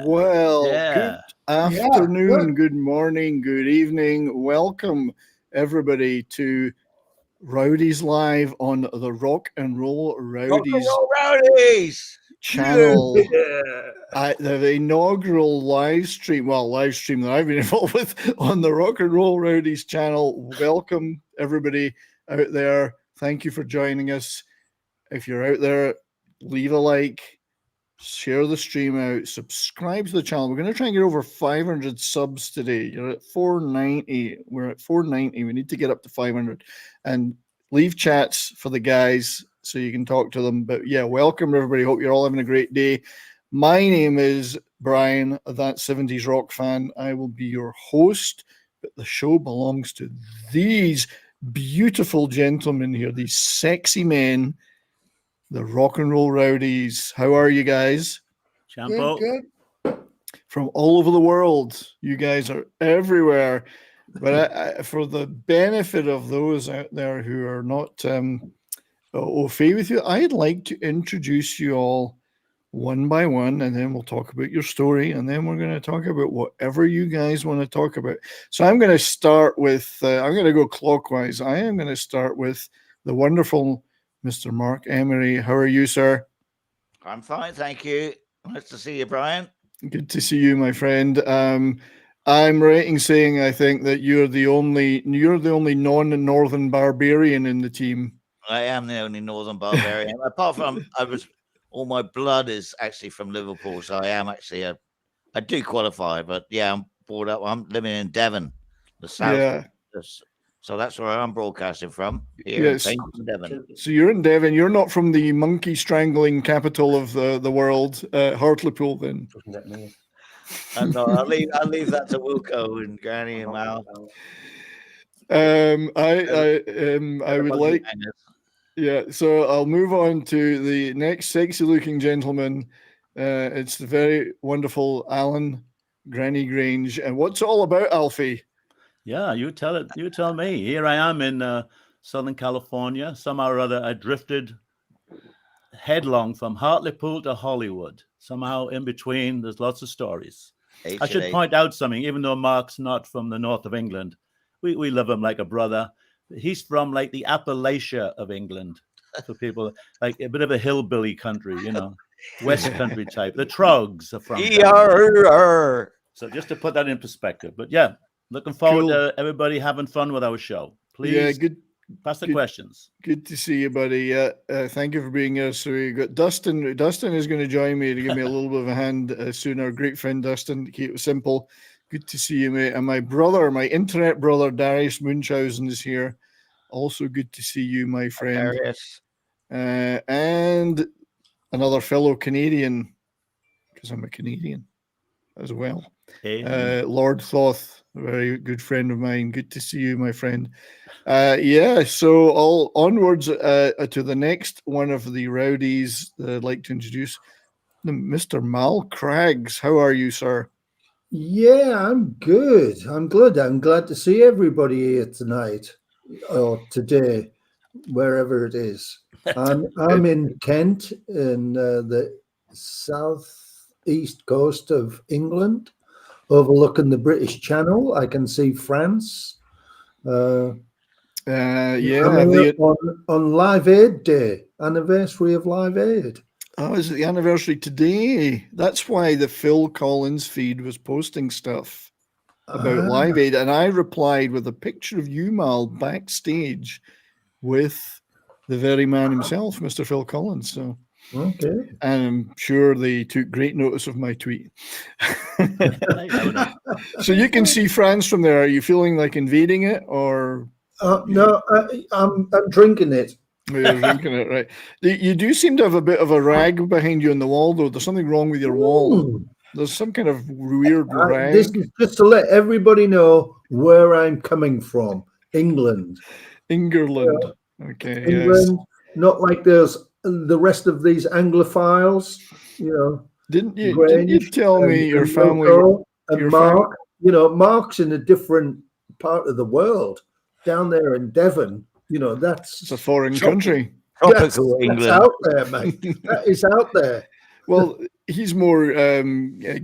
Well, good Yeah. afternoon, good morning, good evening. Welcome, everybody, to Rowdies Live on the Rock and Roll Rock and Rowdies roll rowdies. channel. Yeah. The inaugural live stream that I've been involved with on the Rock and Roll Rowdies channel. Welcome, everybody out there. Thank you for joining us. If you're out there, leave a like, share the stream out, subscribe to the channel. We're going to try and get over 500 subs today. You're at 490. We're at 490. We need to get up to 500. And leave chats for the guys so you can talk to them. But yeah, welcome everybody. Hope you're all having a great day. My name is Brian, That 70s Rock Fan. I will be your host, but the show belongs to these beautiful gentlemen here, these sexy men, the Rock and Roll Rowdies. How are you guys? Champo. Good. From all over the world. You guys are everywhere. But for the benefit of those out there who are not au fait with you, I'd like to introduce you all one by one, and then we'll talk about your story, and then we're going to talk about whatever you guys want to talk about. So I'm going to start with, I'm going to go clockwise. I am going to start with the wonderful Mr. Mark Emery. How are you, sir? I'm fine, thank you. Nice to see you, Brian. Good to see you, my friend. I'm right in saying I think that you're the only non-northern barbarian in the team. I am the only northern barbarian. Apart from all my blood is actually from Liverpool, so I am actually I do qualify, but yeah, I'm brought up. I'm living in Devon, the south. Yeah. So that's where I'm broadcasting from. Here Yes. in Devon. So you're in Devon. You're not from the monkey strangling capital of the world, Hartlepool, then. No, I'll leave that to Wilco and Granny and Mal. I would like. Yeah, so I'll move on to the next sexy-looking gentleman. It's the very wonderful Alan Granny Grange. And what's it all about, Alfie? Yeah, you tell it. You tell me. Here I am in Southern California. Somehow or other, I drifted headlong from Hartlepool to Hollywood. Somehow in between, there's lots of stories. I should point out something, even though Mark's not from the north of England. We love him like a brother. He's from like the Appalachia of England, for people, like a bit of a hillbilly country, you know, West Country type. The Trogs are from there. So just to put that in perspective. But yeah, looking forward to everybody having fun with our show. Please pass the questions. Good to see you, buddy. Thank you for being here. So we got Dustin. Dustin is going to join me to give me a little bit of a hand soon. Our great friend Dustin, to keep it simple. Good to see you, mate. And my brother, my internet brother, Darius Munchausen is here. Also good to see you, my friend. And another fellow Canadian, because I'm a Canadian as well. Lord Thoth, a very good friend of mine. Good to see you, my friend. So all onwards to the next one of the rowdies that I'd like to introduce, Mr. Mal Craggs. How are you, sir? Yeah, I'm good. I'm good. I'm glad to see everybody here tonight or today, wherever it is. I'm in Kent, in the southeast coast of England, overlooking the British Channel. I can see France. On Live Aid Day, anniversary of Live Aid. Oh, is it the anniversary today? That's why the Phil Collins feed was posting stuff about Live Aid. And I replied with a picture of you, Mal, backstage with the very man himself, Mr. Phil Collins. So, okay. And I'm sure they took great notice of my tweet. So you can see France from there. Are you feeling like invading it, or? No, I'm drinking it. You're drinking it, right? You do seem to have a bit of a rag behind you on the wall, though. There's something wrong with your wall. There's some kind of weird rag. This is just to let everybody know where I'm coming from. England. Okay. England, yes. Not like there's the rest of these Anglophiles, you know. Didn't you tell me your family and Mark? You know, Mark's in a different part of the world, down there in Devon. You know, it's a foreign country. Tropical England. That's out there, mate. That is out there. Well, he's more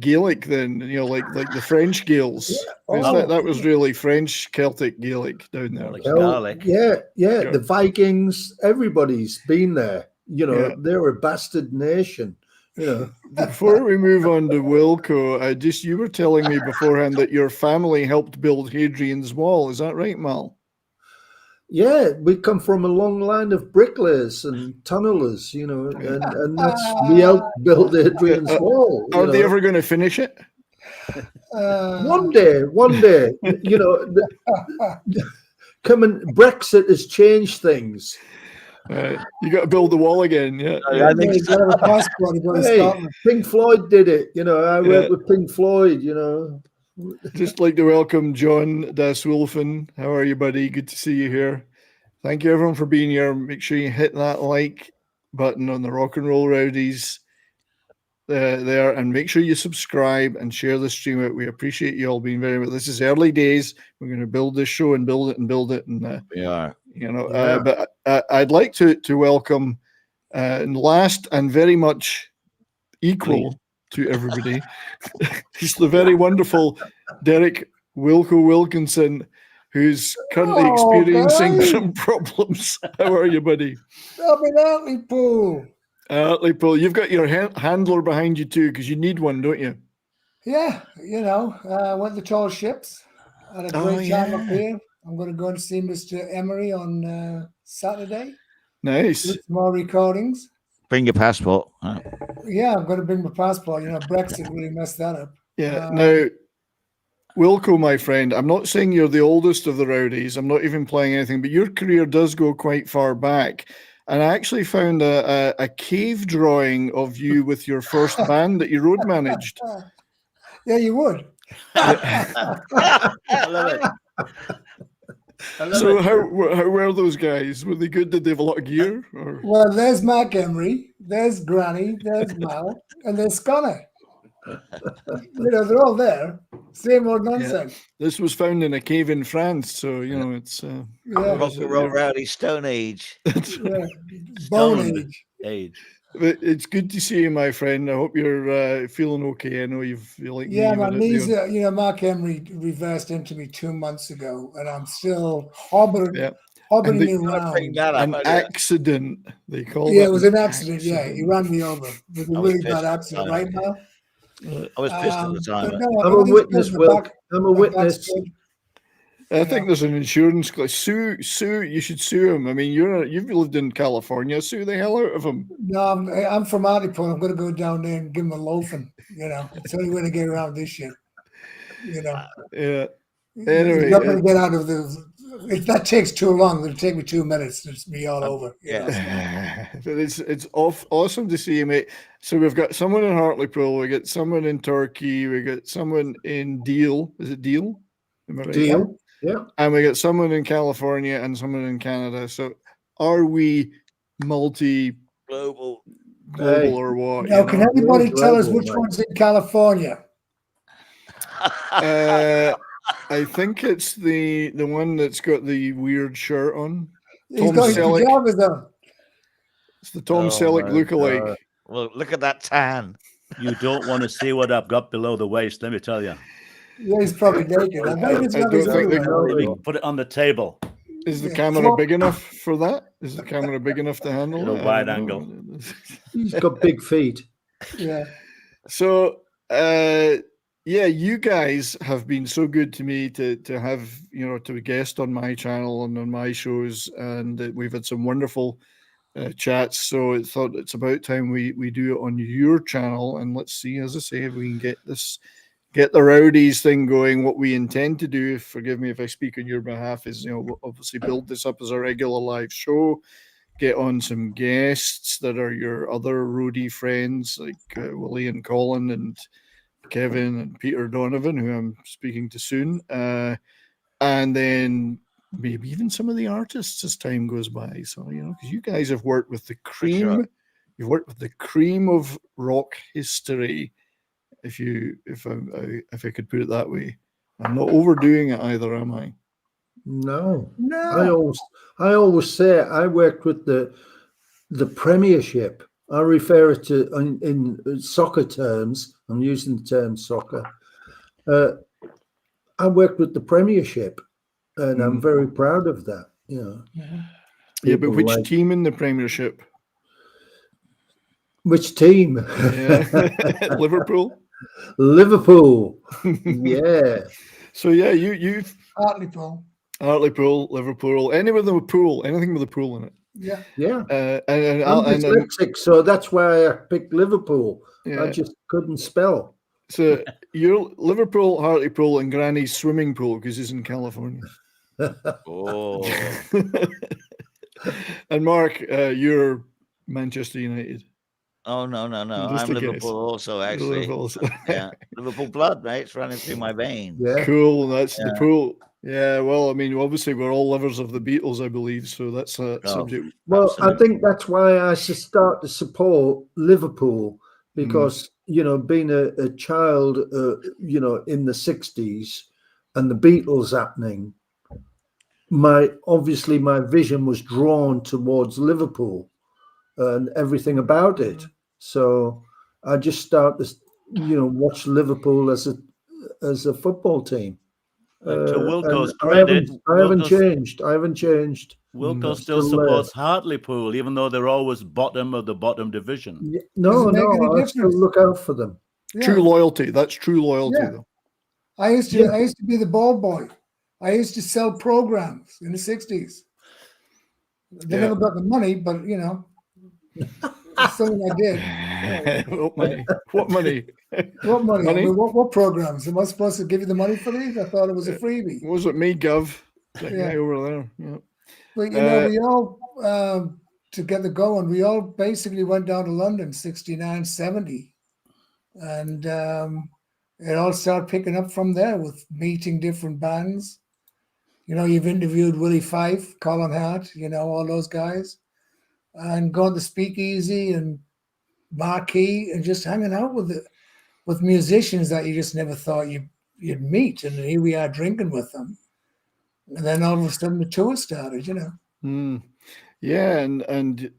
Gaelic than like the French Gaels. Yeah. That was really French Celtic Gaelic down there. Like Oh, garlic. yeah. Yeah. The Vikings, everybody's been there. You know, Yeah. they're a bastard nation. You know. Before we move on to Wilco, you were telling me beforehand that your family helped build Hadrian's Wall. Is that right, Mal? Yeah, we come from a long line of bricklayers and tunnelers, you know, and that's we helped build Hadrian's Wall. Are they ever going to finish it? One day, you know, Brexit has changed things. You got to build the wall again, yeah. I think so. Hey, Pink Floyd did it, you know. I worked with Pink Floyd, you know. Just like to welcome John Das Wolfen. How are you, buddy? Good to see you here. Thank you, everyone, for being here. Make sure you hit that like button on the Rock and Roll Rowdies there, and make sure you subscribe and share the stream out. We appreciate you all being very much. This is early days. We're going to build this show and build it and build it. And We are. you know, but I'd like to welcome last and very much equal to everybody. He's the very wonderful Derek Wilco Wilkinson, who's currently experiencing some problems. How are you, buddy? Hartlepool. Paul, you've got your handler behind you too, because you need one, don't you? Yeah, you know, went to tall ships. Had a great time up here. I'm going to go and see Mr. Emery on Saturday. Nice. Do some more recordings. Bring your passport. Yeah, I'm going to bring my passport. You know, Brexit really messed that up. Yeah. Now, Wilco, my friend, I'm not saying you're the oldest of the Rowdies. I'm not even playing anything, but your career does go quite far back. And I actually found a cave drawing of you with your first band that you road managed. Yeah, you would. I love it. So how were those guys? Were they good? Did they have a lot of gear? Or? Well, there's Mark Emery, there's Granny, there's Mal, and there's Connor. You know, they're all there. Same old nonsense. Yeah. This was found in a cave in France, so you know it's Rock and Roll Rowdy Stone Age. Bone age. But it's good to see you, my friend. I hope you're feeling okay. I know you like yeah, my knees. You know, Mark Emery reversed into me 2 months ago, and I'm still hobbling around. An accident, they call it. Yeah, it was an accident. Yeah, he ran me over. It was a really bad accident, right now. I was pissed at the time. No, I'm a witness, Will. I'm a witness. I think there's an insurance claim. Sue. You should sue him. I mean, you've lived in California. Sue the hell out of him. No, I'm from Hartlepool. I'm going to go down there and give him a loafing. You know, it's the only way to get around this shit. You know. Yeah. Anyway, I'm not going to get out of the. If that takes too long, it'll take me 2 minutes. It's be all over. But it's awesome to see you, mate. So we've got someone in Hartlepool. We got someone in Turkey. We got someone in Deal. Is it Deal? Am I right? Deal. Yeah. And we got someone in California and someone in Canada. So are we global or what? Now, can anybody tell us which one's in California? I think it's the one that's got the weird shirt on. He's got his pajamas on. It's the Tom Selleck lookalike. Well, look at that tan. You don't want to see what I've got below the waist, let me tell you. Yeah, he's probably naked. I don't think put it on the table. Is the camera big enough for that? Is the camera big enough to handle it? A wide angle. He's got big feet. Yeah. So, you guys have been so good to me to have, to guest on my channel and on my shows, and we've had some wonderful chats. So I thought it's about time we do it on your channel, and let's see, as I say, if we can get the Rowdies thing going. What we intend to do, forgive me if I speak on your behalf, is we'll obviously build this up as a regular live show, get on some guests that are your other roadie friends like Willie and Colin and Kevin and Peter Donovan, who I'm speaking to soon, and then maybe even some of the artists as time goes by. So because you guys have worked with the cream, sure. You've worked with the cream of rock history. If I could put it that way, I'm not overdoing it either, am I? No. I always say I worked with the Premiership. I refer it to in soccer terms. I'm using the term soccer. I worked with the Premiership, and I'm very proud of that. You know. Yeah, but People which like- team in the Premiership? Which team? Yeah, Liverpool. Liverpool. Yeah. So yeah, you've Hartlepool. Hartlepool, Liverpool, anything with a pool in it. Yeah. Yeah. And I'm dyslexic, so that's why I picked Liverpool. Yeah. I just couldn't spell. So you're Liverpool, Hartlepool, and Granny's swimming pool because he's in California. Oh, And Mark, you're Manchester United. oh no. Just I'm a guess. Liverpool also, actually. Liverpool. Yeah, Liverpool blood, mate. It's running through my veins. Yeah. Cool. That's the Yeah. pool. Yeah. Well, I mean, obviously, we're all lovers of the Beatles, I believe. So that's a Oh, subject. Well, I absolutely. think that's why I should start to support Liverpool because, you know, being a child, you know, in the 60s and the Beatles happening, my vision was drawn towards Liverpool and everything about it. So I just start to, you know, watch Liverpool as a football team. And to Wilco's and credit, I haven't changed. Wilco I'm still still there. supports Hartlepool, even though they're always bottom of the bottom division. Yeah, Does no, it make any I still difference? look out for them. Yeah. True loyalty. That's true loyalty, Yeah. though. I used to be the ball boy. I used to sell programs in the 60s. They Yeah. never got the money, but you know, it's something I did. What money? What money? What money? Money? I mean, what programs? Am I supposed to give you the money for these? I thought it was a freebie. Was it me, Gov? That Yeah. guy over there. Yeah. But you know, we all to get the going, we all basically went down to London 69, 70. And it all started picking up from there with meeting different bands. You know, you've interviewed Willie Fife, Colin Hart, you know, all those guys, and going to Speakeasy and Marquee and just hanging out with musicians that you just never thought you'd meet. And here we are drinking with them. And then all of a sudden the tour started, you know. Yeah, and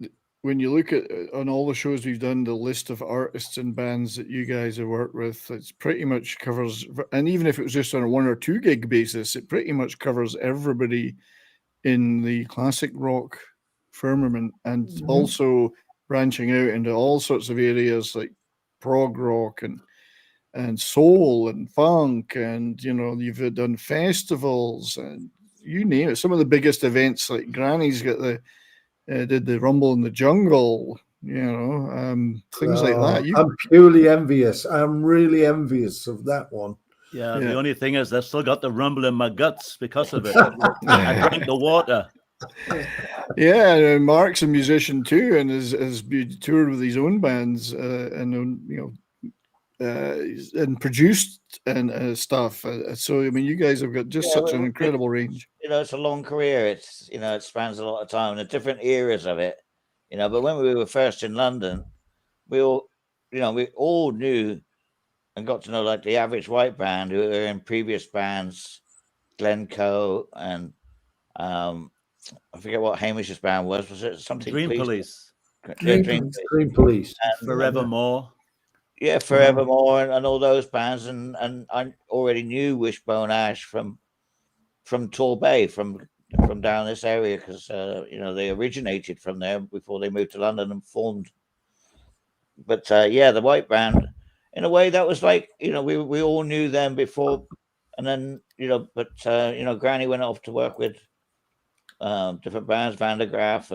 when you look at on all the shows we've done, the list of artists and bands that you guys have worked with, it's pretty much covers. And even if it was just on a 1 or 2 gig basis, it pretty much covers everybody in the classic rock firmament, and also branching out into all sorts of areas like prog rock and soul and funk, and you know, you've done festivals and you name it. Some of the biggest events, like Granny's got did the Rumble in the Jungle, you know, things like that. I'm purely envious. I'm really envious of that one. Yeah, the only thing is, I've still got the rumble in my guts because of it. I drank the water. Yeah, and Mark's a musician too, and has toured with his own bands, and you know, and produced and stuff. So I mean, you guys have got just such an incredible range. You know, it's a long career. It's, you know, it spans a lot of time and the different eras of it. You know, but when we were first in London, we all knew and got to know like the Average White Band, who were in previous bands, Glencoe and I forget what Hamish's band was. Was it something? Dream Police. Dream Police. Forevermore. Yeah, Forevermore and all those bands, and I already knew Wishbone Ash from Torbay, from down this area, because you know, they originated from there before they moved to London and formed. But yeah, the White Band, in a way, that was like, you know, we all knew them before, and then, you know, but you know, Granny went off to work with different bands, Van der Graaf,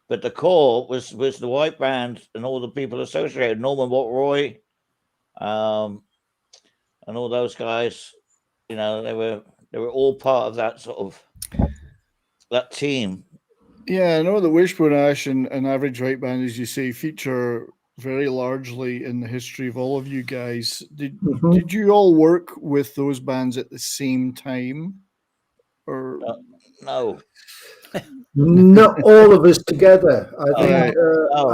but the core was the White Band and all the people associated, Norman Watt-Roy, and all those guys. You know, they were all part of that sort of that team. Yeah, I know the Wishbone Ash and Average White Band, as you say, feature very largely in the history of all of you guys. Did you all work with those bands at the same time, or no? Not all of us together. I think No.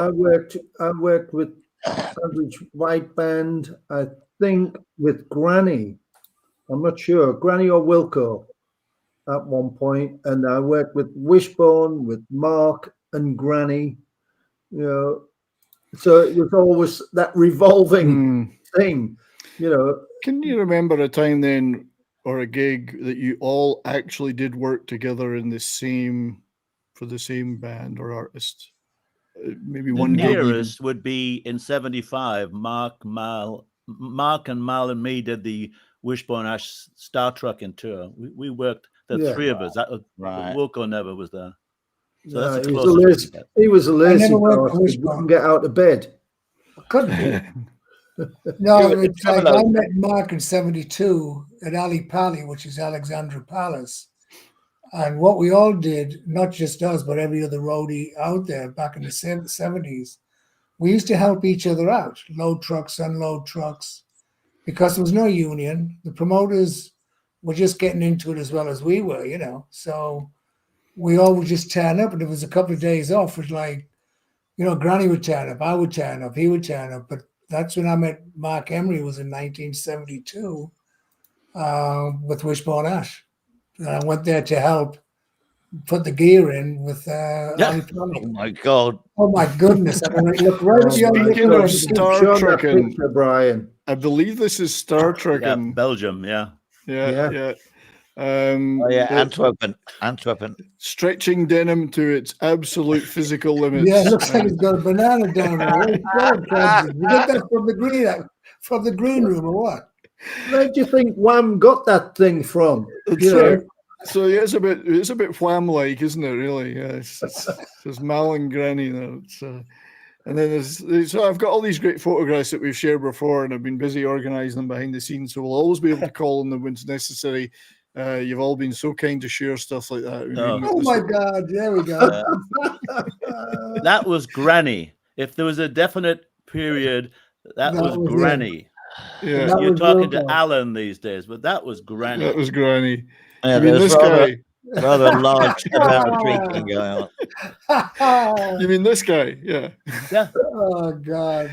I worked with Average White Band. I think with Granny. I'm not sure, Granny or Wilco at one point, and I worked with Wishbone, with Mark and Granny, you know. So it was always that revolving thing, you know. Can you remember a time then, or a gig that you all actually did work together in for the same band or artist? Maybe The one gig. even. nearest would be in '75. Mark and Mal and me did the Wishbone Ash Star Trucking tour. We worked, the Yeah. three of us. That was, Right. Wilco never was there. So No, that's the he was closest. a we lazy, can get. he was a lazy never went to bastard. Wishbone. Wouldn't get out of bed. Couldn't be. Yeah, No, but it's some like of I those- met Mark in '72 at Ali Pali, which is Alexandra Palace. And what we all did, not just us, but every other roadie out there back in the '70s, we used to help each other out, load trucks, unload trucks, because there was no union. The promoters were just getting into it as well as we were, you know. So we all would just turn up, and it was a couple of days off. It was like, you know, Granny would turn up, I would turn up, he would turn up. But that's when I met Mark Emery, was in 1972 with Wishbone Ash. And I went there to help put the gear in with Ali Pali. Oh my God. Oh my goodness! I can look right at you. Speaking of Keep Star showing that Trekking, picture, Brian. I believe this is Star Yeah, Trekking. Belgium. Yeah. Yeah. Oh yeah, the- Antwerpen. Stretching denim to its absolute physical limits. Yeah, it looks like he's got a banana down there. Where's that, Francis? You get that from the green room or what? Where do you think Wham got that thing from? You know, So yeah, it's a bit wham-like, isn't it? Really, yeah. There's Mal and Granny there. And then so I've got all these great photographs that we've shared before, and I've been busy organising them behind the scenes. So we'll always be able to call on them when it's necessary. You've all been so kind to share stuff like that. Oh my God! There we go. That was Granny. If there was a definite period, that was was it. Granny. Yeah, That You're was talking to Wilco. Alan these days, but that was Granny. that was Granny. Yeah, You mean there's this guy? rather large amount of drinking going on. You mean this guy? Yeah. Yeah. Oh God!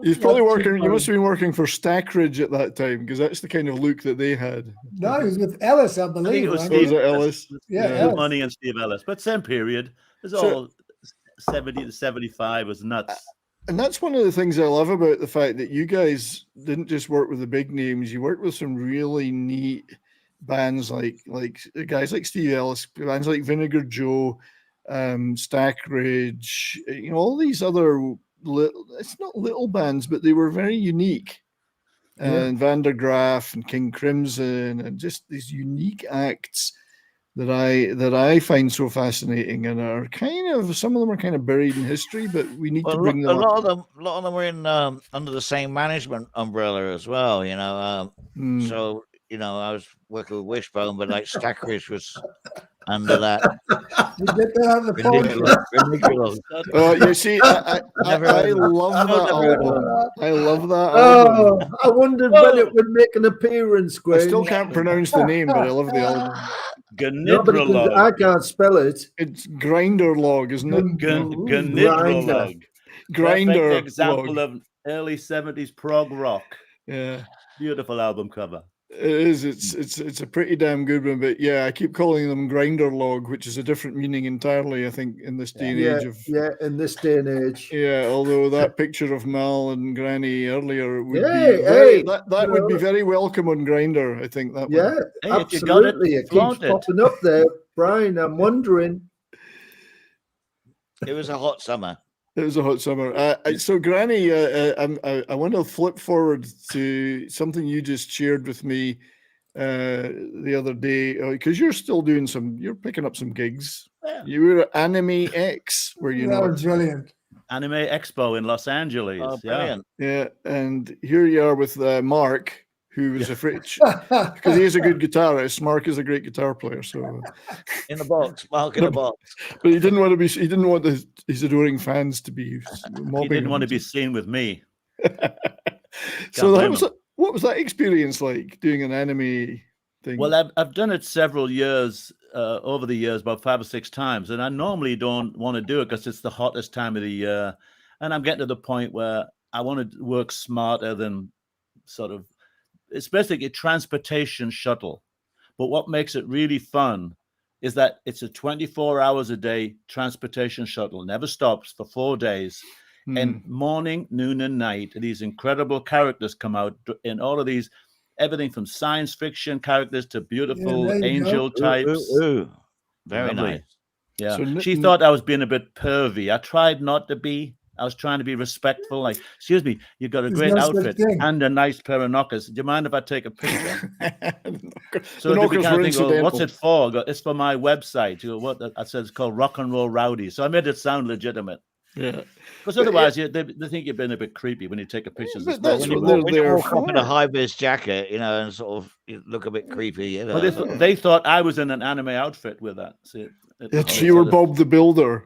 He's probably That's too working. You funny. must have been working for Stackridge at that time, because that's the kind of look that they had. No, he was with Ellis, I I think believe. it was right? Oh, was Steve it Ellis? Yeah, Good Ellis. Money and Steve Ellis, but same period. It's So- all 70 to 75 was nuts. And that's one of the things I love about the fact that you guys didn't just work with the big names. You worked with some really neat bands like guys like Steve Ellis, bands like Vinegar Joe, Stackridge, you know, all these other it's not little bands, but they were very unique. Yeah. And Vandergraaf and King Crimson, and just these unique acts that I find so fascinating, and are kind of, some of them are kind of buried in history, but we need Well, to bring a them up. lot of them were in under the same management umbrella as well. You know, Mm. so you know, I was working with Wishbone, but like Stackridge was under that. You get that out of the phone. Ridiculous. You see, I love that album. I love that album. oh, I wondered when it would make an appearance, I Gwen. still can't pronounce the name, but I love the album. Nobody can, I Gnidrolog. can't spell it. It's Grinder Log, isn't it? Gnidrolog. Grinder Perfect example Log. of early 70s prog rock. Yeah, Beautiful album cover. it is. It's a pretty damn good one. But yeah, I keep calling them Grinder Log, which is a different meaning entirely, I think, in this day and age of. Yeah, in this day and age. Yeah, although that picture of Mal and Granny earlier would Hey, be very, hey, that would be know. very welcome on Grinder, I think. That Yeah, Hey, if you got it, absolutely. It keeps flaunt it. popping up there, Brian. I'm wondering. It was a hot summer. It was a hot summer. So, Granny, I want to flip forward to something you just shared with me the other day, because you're still doing you're picking up some gigs. Yeah. You were at Anime X, were you That not? was brilliant. Anime Expo in Los Angeles. Oh, yeah. brilliant. Yeah, and here you are with Mark, who was afraid, because he is a good guitarist. Mark is a great guitar player, so. In the box, Mark in the box. But he didn't want to be. He didn't want his adoring fans to be mobbing. He didn't want to him. be seen with me. So blame what was that experience like, doing an anime thing? Well, I've done it several years, over the years, about 5 or 6 times, and I normally don't want to do it because it's the hottest time of the year, and I'm getting to the point where I want to work smarter than sort of. It's basically a transportation shuttle, but what makes it really fun is that it's a 24 hours a day transportation shuttle, never stops for 4 days. And morning, noon, and night, these incredible characters come out in all of these, everything from science fiction characters to beautiful there you angel go. types. Ooh. Very Lovely. nice. Yeah. So She thought I was being a bit pervy. I tried not to be. I was trying to be respectful. Like, excuse me, you got a There's great no such outfit thing. and a nice pair of knockers. Do you mind if I take a picture? So the they knockers kind were of think, oh, what's incidental. it for? I go, it's for my website. You go, what? I said it's called Rock and Roll Rowdies. So I made it sound legitimate. Yeah. Because otherwise, they think you're being a bit creepy when you take a picture. But that's When you what walk, they're there walk up in a for. high-vis jacket, and sort of you look a bit creepy. Well, they thought I was in an anime outfit with that. See, You were Bob the Builder.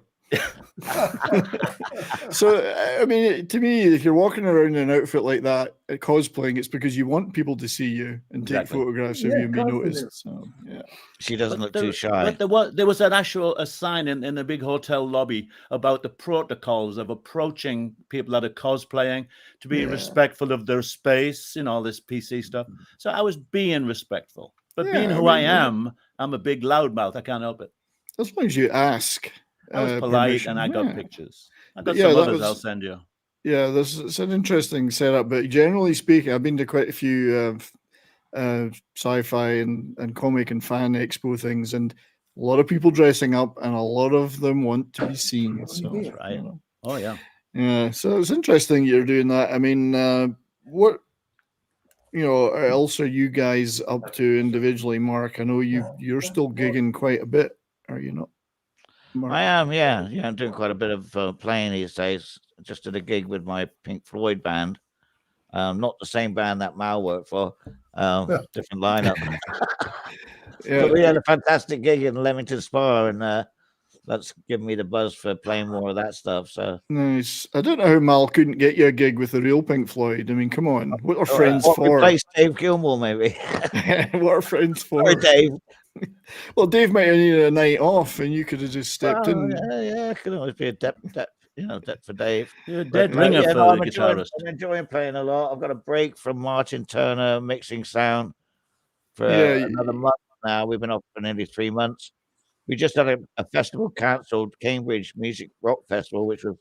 So, I mean, to me, if you're walking around in an outfit like that, cosplaying, it's because you want people to see you and take Exactly. photographs of Yeah, you and be confident. noticed. So, yeah. She doesn't But look too shy. But there was an actual sign in the big hotel lobby about the protocols of approaching people that are cosplaying to be respectful of their space, all this PC stuff. So I was being respectful. But being who I am, I'm a big loudmouth. I can't help it. As long as you ask. I was polite permission. and I got pictures. I got yeah, some that others was- I'll send you. Yeah, it's an interesting setup, but generally speaking, I've been to quite a few sci-fi and comic and fan expo things, and a lot of people dressing up, and a lot of them want to be seen. So, That's right. Oh, yeah. Yeah, so it's interesting you're doing that. I mean, what else are you guys up to individually, Mark? I know you're still gigging quite a bit, are you not? Mark? I am, yeah. I'm doing quite a bit of playing these days. Just did a gig with my Pink Floyd band. Not the same band that Mal worked for. Different lineup. But we had a fantastic gig in Leamington Spa, and that's given me the buzz for playing more of that stuff. So Nice. I don't know how Mal couldn't get you a gig with the real Pink Floyd. I mean, come on. What are friends for? Replace Dave Gilmour, maybe. What are friends for? Sorry, Dave. Well, Dave might have needed a night off, and you could have just stepped in. Yeah, it could always be a depth for Dave. You're a dead ringer for I'm the guitarist. I'm enjoying playing a lot. I've got a break from Martin Turner mixing sound for another month now. We've been off for nearly 3 months. We just had a festival cancelled, Cambridge Music Rock Festival, which was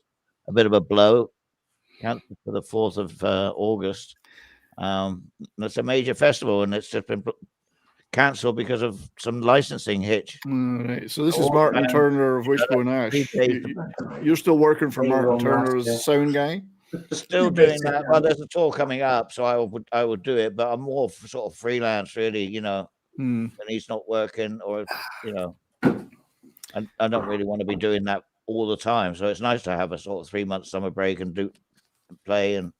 a bit of a blow. Cancelled for the 4th of August. It's a major festival, and it's just been cancelled because of some licensing hitch. Right. So this is Martin Turner of Wishbone Ash. You're still working for Martin Turner as a sound guy? Still doing that. Well, there's a tour coming up, so I would do it, but I'm more sort of freelance, really. When he's not working, or I don't really want to be doing that all the time. So it's nice to have a sort of 3-month summer break and play and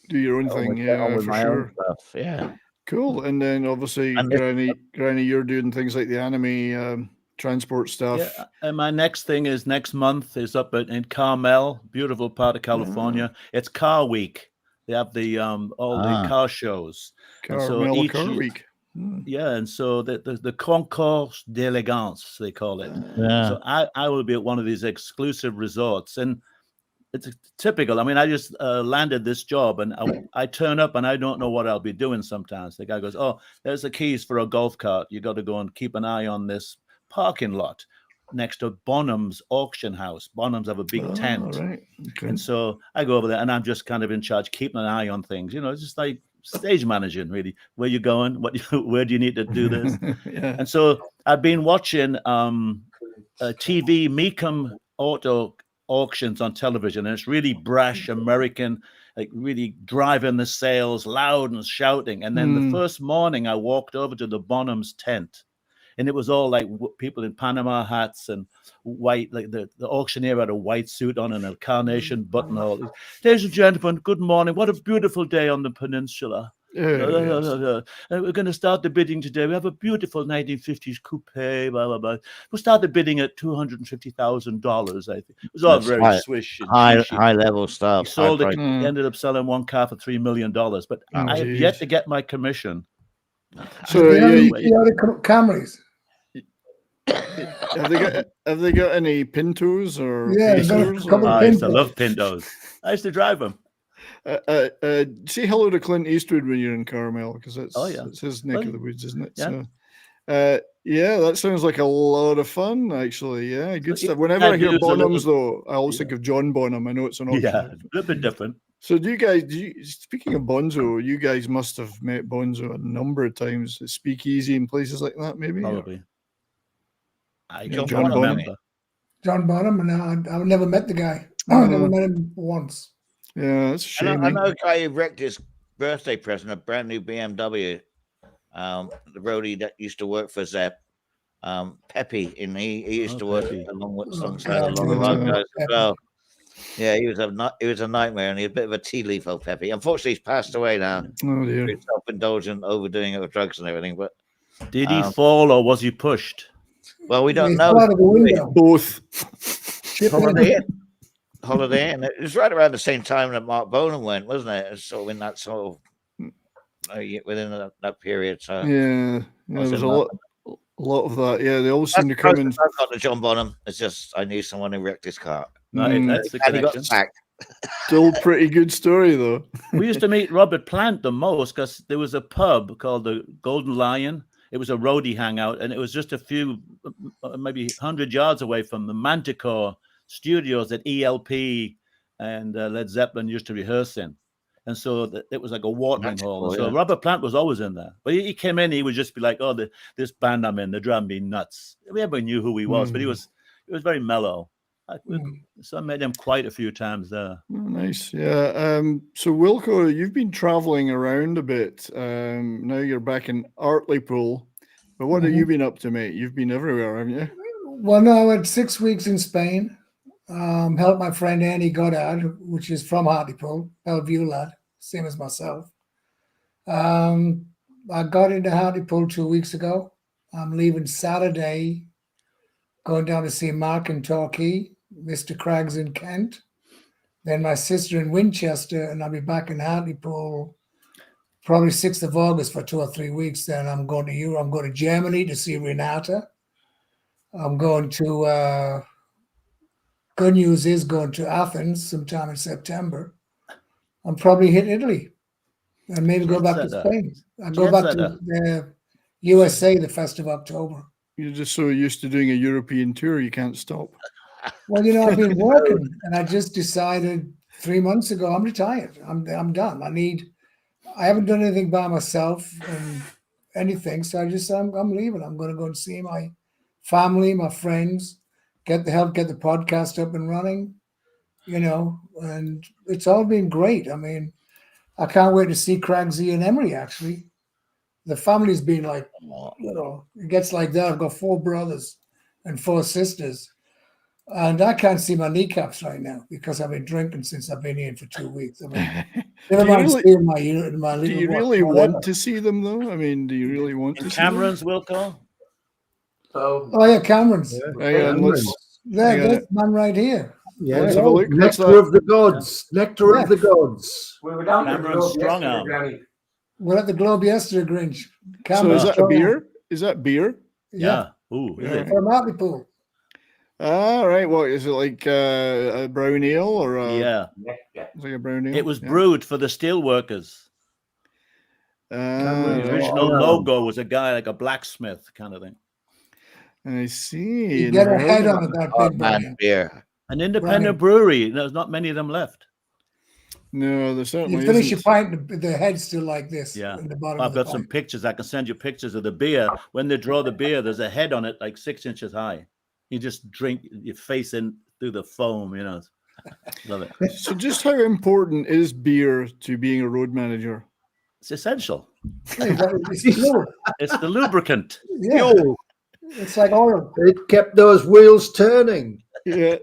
do your own thing. Yeah, for sure. Stuff. Yeah. Cool. And then obviously, Granny, you're doing things like the anime transport stuff. Yeah, and my next thing is next month is up in Carmel, beautiful part of California. It's Car Week. They have the all the car shows. Carmel Car Week. Yeah, and so the Concours d'Elegance, they call it. Yeah. So I will be at one of these exclusive resorts, and it's typical. I mean, I just landed this job, and I turn up, and I don't know what I'll be doing sometimes. The guy goes, oh, there's the keys for a golf cart. You got to go and keep an eye on this parking lot next to Bonham's auction house. Bonham's have a big tent. Right. Okay. And so I go over there, and I'm just kind of in charge, keeping an eye on things. It's just like stage managing, really. Where you going? Where do you need to do this? Yeah. And so I've been watching TV Mecum auto auctions on television, and it's really brash American, like really driving the sales, loud and shouting. And then the first morning I walked over to the Bonham's tent, and it was all like people in Panama hats and white, like the auctioneer had a white suit on and a carnation buttonhole. Ladies and gentlemen, good morning. What a beautiful day on the peninsula. We're going to start the bidding today. We have a beautiful 1950s coupe, blah, blah, blah. We'll start the bidding at $250,000, I think. It was all very swish and high level stuff. He sold it, ended up selling one car for $3 million, but I have yet to get my commission. So the other Camrys. Have they got any Pintos or Pacers? I used to love Pintos. I used to drive them. Say hello to Clint Eastwood when you're in Carmel, because it's his neck of the woods, isn't it? Yeah. So, Yeah, that sounds like a lot of fun, actually. Yeah, good So stuff. if Whenever I I hear use a little- Bonhams, though, I always think of John Bonham. I know it's an auction. Yeah, a little bit different. So do you guys, speaking of Bonzo, you guys must have met Bonzo a number of times at Speakeasy and places like that, maybe? Probably. I Yeah, don't John Bonham. remember. John Bonham, and I've never met the guy. I never met him once. Yeah, that's a shame. I know a guy who wrecked his birthday present, a brand new BMW. The roadie that used to work for Zepp, Peppy, and he used to work Peppy. alongside a lot of our guys as well. Yeah, he was a nightmare, and he was a bit of a tea leaf, old Peppy. Unfortunately, he's passed away now. Oh dear. He's self-indulgent, overdoing it with drugs and everything. But Did he fall or was he pushed? well, we don't He's know. out of the window. Both. Holiday Inn. It was right around the same time that Mark Bonham went, wasn't it? It's sort of in that sort of within that period. So Yeah, was there's in a lot of that. Yeah, they all seem to that's come the in. closest I've got to John Bonham. It's just I knew someone who wrecked his car, Right, that's the and he got connection. sacked. Still pretty good story, though. We used to meet Robert Plant the most because there was a pub called the Golden Lion. It was a roadie hangout, and it was just a few, maybe 100 yards away from the Manticore studios that ELP and Led Zeppelin used to rehearse in. And so it was like a watering hole. So yeah. Robert Plant was always in there. But he came in, he would just be like, oh, this band I'm in, they're driving me nuts. Everybody knew who he was, but he was very mellow. So I met him quite a few times there. Oh, nice. Yeah. So Wilco, you've been traveling around a bit. Now you're back in Hartlepool. But what have you been up to, mate? You've been everywhere, haven't you? Well, no, I had 6 weeks in Spain. Helped my friend Andy Goddard, which is from Hartlepool, Bellevue lad, same as myself. I got into Hartlepool 2 weeks ago. I'm leaving Saturday, going down to see Mark in Torquay, Mr. Craggs in Kent, then my sister in Winchester, and I'll be back in Hartlepool probably 6th of August for 2 or 3 weeks. Then I'm going to Europe. I'm going to Germany to see Renata. I'm going to, good news is going to Athens sometime in September. I'm probably hit Italy and maybe go back to Spain. I'll go back to the USA the 1st of October. You're just so used to doing a European tour, you can't stop. Well, I've been working, and I just decided 3 months ago I'm retired. I'm done. I haven't done anything by myself and anything, so I'm leaving. I'm going to go and see my family, my friends, get the podcast up and running, and it's all been great. I mean, I can't wait to see Craigsy and Emery. Actually, the family's been like, it gets like that. I've got 4 brothers and 4 sisters. And I can't see my kneecaps right now because I've been drinking since I've been here for 2 weeks. I mean, never mind seeing my Do you really want to see them, though? I mean, do you really want to see Cameron's, Wilco? Oh, yeah, Cameron's. Yeah, That's man right here. Yeah, let's have a look. Nectar of the gods. Nectar of the gods. We were down there. Cameron's strong arm. We're at the Globe yesterday, Grinch. So is that a beer? Is that beer? Yeah. Ooh, is it? From Hartlepool. All right. What is it, like a brown ale or Yeah. It's like a brown ale? It was brewed for the steel workers. The original logo was a guy like a blacksmith kind of thing. I see. You get a head on it, that big Man, beer. An independent brewery. There's not many of them left. No, there's certainly. You finish isn't. your pint, the head's still like this. Yeah. In the bottom I've of the got some pint. pictures. I can send you pictures of the beer. When they draw the beer, there's a head on it like 6 inches high. You just drink your face in through the foam, Love it. So just how important is beer to being a road manager? It's essential. It's the lubricant. Yeah. It's like oil. It kept those wheels turning. Yeah.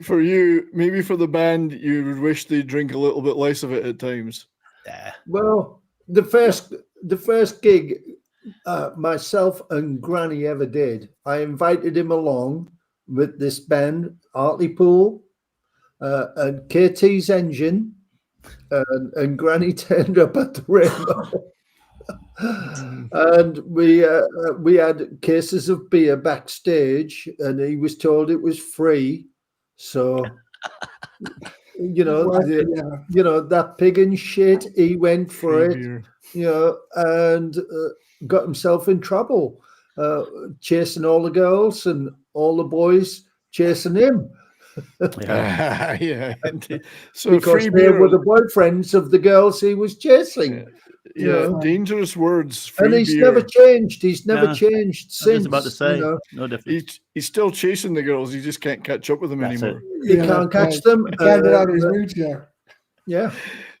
For you, maybe for the band, you would wish they'd drink a little bit less of it at times. Yeah. Well, the first gig myself and Granny ever did, I invited him along with this band, Hartlepool, and KT's Engine, and Granny turned up at the Rainbow. And we had cases of beer backstage, and he was told it was free. So, that pig and shit, he went for it. Beer. and got himself in trouble, chasing all the girls and all the boys chasing him. Yeah. So Because free they beer. were the boyfriends of the girls he was chasing. Yeah, dangerous words. Free And he's beer. never changed. He's never Yeah. changed I was since. just about to say, no difference. He's still chasing the girls. He just can't catch up with them That's anymore. You can't catch them. He can't get out of his wheelchair. Yeah.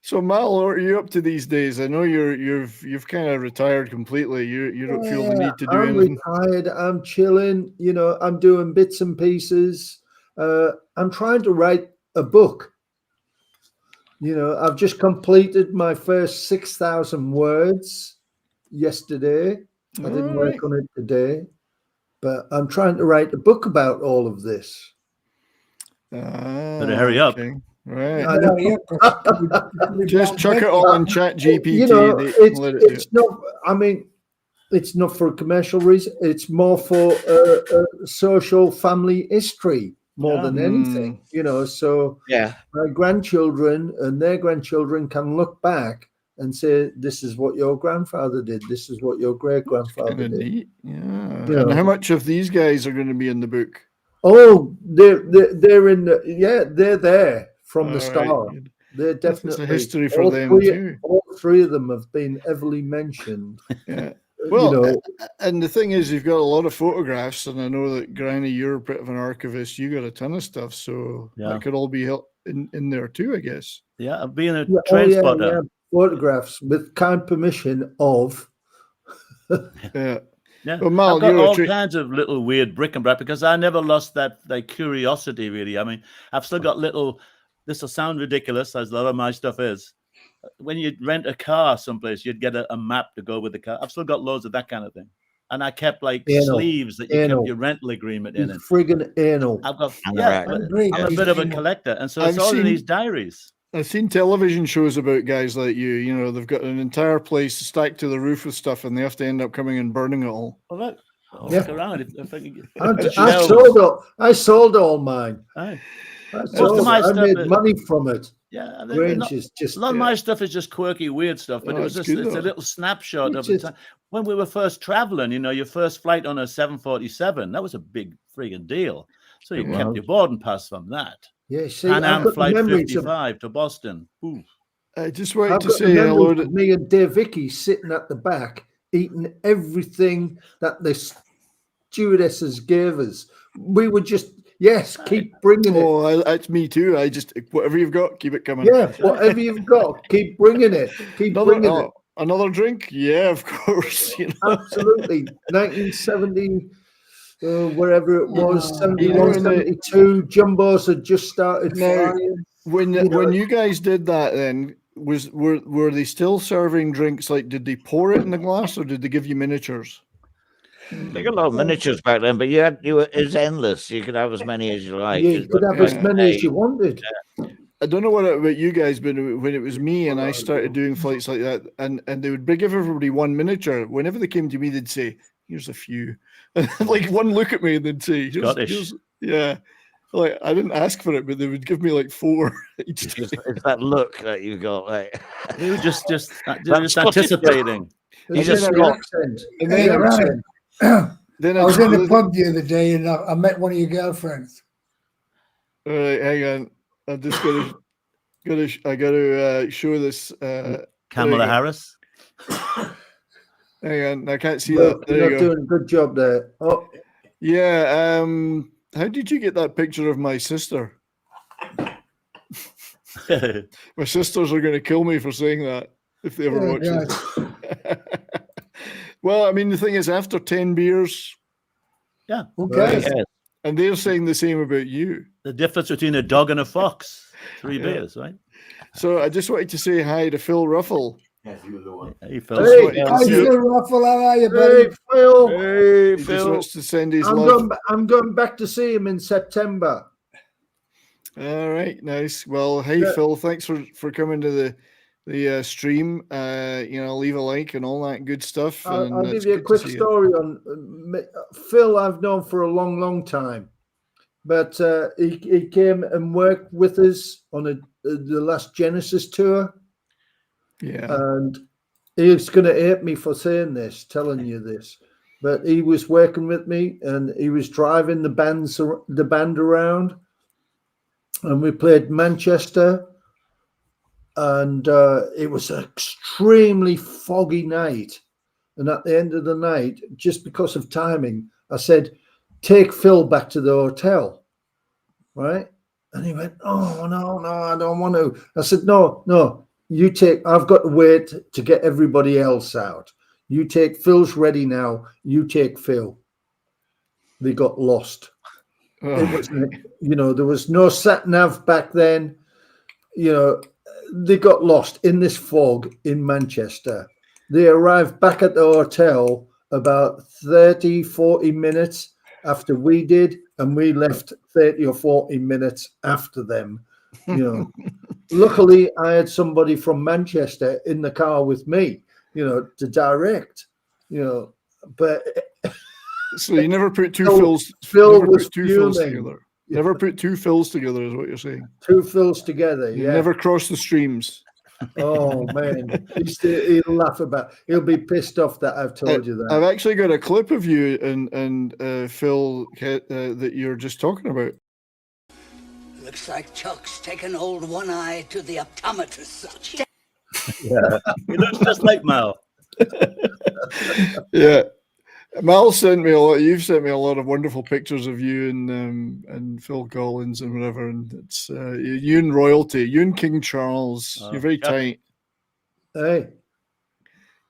So Mal, what are you up to these days? I know you've kind of retired completely. You don't feel the need to do I'm anything. retired. I'm chilling. I'm doing bits and pieces. I'm trying to write a book. I've just completed my first 6,000 words yesterday. I didn't work on it today, but I'm trying to write a book about all of this. Better hurry up. Right. I know. Just chuck it all in Chat GPT. It's not. I mean, it's not for a commercial reason. It's more for social family history more than anything. So my grandchildren and their grandchildren can look back and say, "This is what your grandfather did. This is what your great grandfather did." Neat. Yeah. And how much of these guys are going to be in the book? Oh, they're in the, they're there from the start. Right. They're definitely It's a history for them too. All three of them have been heavily mentioned. Yeah. Well, and the thing is, you've got a lot of photographs, and I know that Granny, you're a bit of an archivist. You got a ton of stuff, so that could all be in there too, I guess. Yeah, being a train spotter. Yeah, photographs with kind permission of. Yeah. Yeah, well, Mal, I've got all kinds of little weird bric-a-brac because I never lost that curiosity, really. I mean, I've still got little, this will sound ridiculous, as a lot of my stuff is. When you rent a car someplace, you'd get a map to go with the car. I've still got loads of that kind of thing. And I kept sleeves that you kept your rental agreement in. Friggin' anal. I've got, I'm a bit of a collector. And so it's all in these diaries. I've seen television shows about guys like you. They've got an entire place stacked to the roof with stuff, and they have to end up coming and burning it all. Well, look around. I sold all mine. Aye. I made money from it. Yeah, a lot of my stuff is just quirky, weird stuff, but it's a little snapshot of the time. When we were first traveling, your first flight on a 747, that was a big friggin' deal. So you kept your boarding pass from that. Yeah, see, Pan Am flight 55 to Boston. Ooh. I just wanted to say hello to me and Dave Vicky sitting at the back, eating everything that the stewardesses gave us. We would just keep bringing it. Oh, that's me too. I just whatever you've got, keep it coming. Yeah, whatever you've got, keep bringing it. Keep bringing it. Another drink? Yeah, of course. Absolutely. 1970. Wherever it was, 71, 72, jumbos had just started flying. When you guys did that, then were they still serving drinks? Like, did they pour it in the glass, or did they give you miniatures? They got a lot of miniatures back then, but it was endless. You could have as many as you like. Yeah, you could have as many as you wanted. I don't know about you guys, but when it was me and I started doing flights like that, and they would give everybody one miniature. Whenever they came to me, they'd say, "Here's a few." Like one look at me and they'd say, here's, yeah. Like I didn't ask for it, but they would give me like 4. It's that look that you got, right? They were just anticipating. You just accent. Then I was in the pub the other day and I met one of your girlfriends. All right, hang on. I'm just gotta show this. Kamala Harris. Hang on, I can't see that. There You're doing a good job there. Oh, yeah. How did you get that picture of my sister? My sisters are going to kill me for saying that if they ever watch this. Well, I mean, the thing is, after 10 beers, who cares? And they're saying the same about you. The difference between a dog and a fox. 3 beers, right? So I just wanted to say hi to Phil Ruffle. Hey, Phil. Hey, Phil Ruffle, how are you, buddy? Hey, Phil. Hey, He Phil. just wants to send his love. I'm going back to see him in September. All right, nice. Well, hey, Phil, thanks for coming to the stream. Leave a like and all that good stuff. I'll give you a quick story on Phil. I've known for a long, long time, but he came and worked with us on the last Genesis tour. Yeah, and he's going to hate me for saying this, telling you this, but he was working with me and he was driving the band around, and we played Manchester, and it was an extremely foggy night. And at the end of the night, just because of timing, I said, take Phil back to the hotel, right? And he went, oh, no, I don't want to. I said, no, I've got to wait to get everybody else out. You take Phil's ready now. You take Phil. They got lost. It was, there was no sat nav back then. They got lost in this fog in Manchester. They arrived back at the hotel about 30, 40 minutes after we did, and we left 30 or 40 minutes after them. Luckily, I had somebody from Manchester in the car with me, to direct, but so you never put two Phil never was put two Phils fuming. together. Never put two Phils together is what you're saying. Two Phils together, You yeah. never cross the streams. Oh man, he'll laugh about. He'll be pissed off that I've told you that. I've actually got a clip of you and Phil that you're just talking about. Looks like Chuck's taken old One Eye to the optometrist. Yeah, He looks just like Mal. Yeah, Mal sent me a lot. You've sent me a lot of wonderful pictures of you and Phil Collins and whatever. And it's you and royalty, you and King Charles. You're very tight. hey,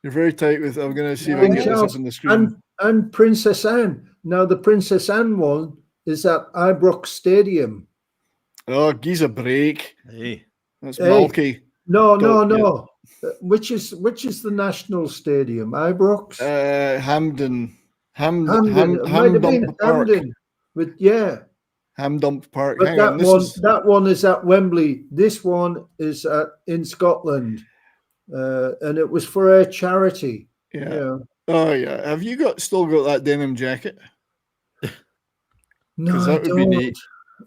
You're very tight with. I'm going to see if I can get this up on the screen. and Princess Anne. Now the Princess Anne one is at Ibrox Stadium. Oh, geez, a break. Hey. That's Hey. Malky. No. Which is the national stadium? Ibrox. Hamden. Hamden. It might have been Hamdump Park. Hamden. But yeah. Hamdump Park. But Hang on, that one is at Wembley. This one is in Scotland, and it was for a charity. Yeah. Oh yeah. Have you still got that denim jacket? No, that would be neat.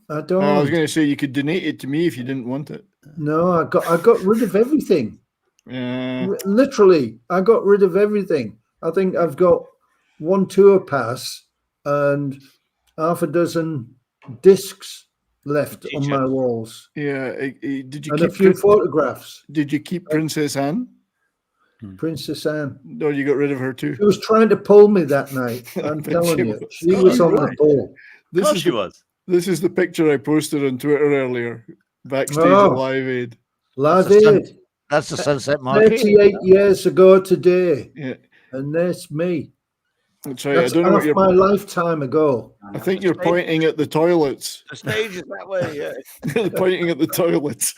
I don't. I was going to say you could donate it to me if you didn't want it. No, I got rid of everything. Yeah. Literally, I got rid of everything. I think I've got one tour pass and half a dozen discs left on my walls. Yeah. Did you and keep a few photographs. Did you keep Princess Anne? Princess Anne. No, you got rid of her too. She was trying to pull me that night. I'm Bet telling she you, was. she was on the ball. Of course she was. This is the picture I posted on Twitter earlier, backstage at Oh. Live Aid. Live Aid. That's the Sunset Market. 38 years ago today. Yeah. And there's me. That's right. That's I don't know what half my lifetime ago. I think you're pointing at the toilets. The stage is that way, yeah. Pointing at the toilets.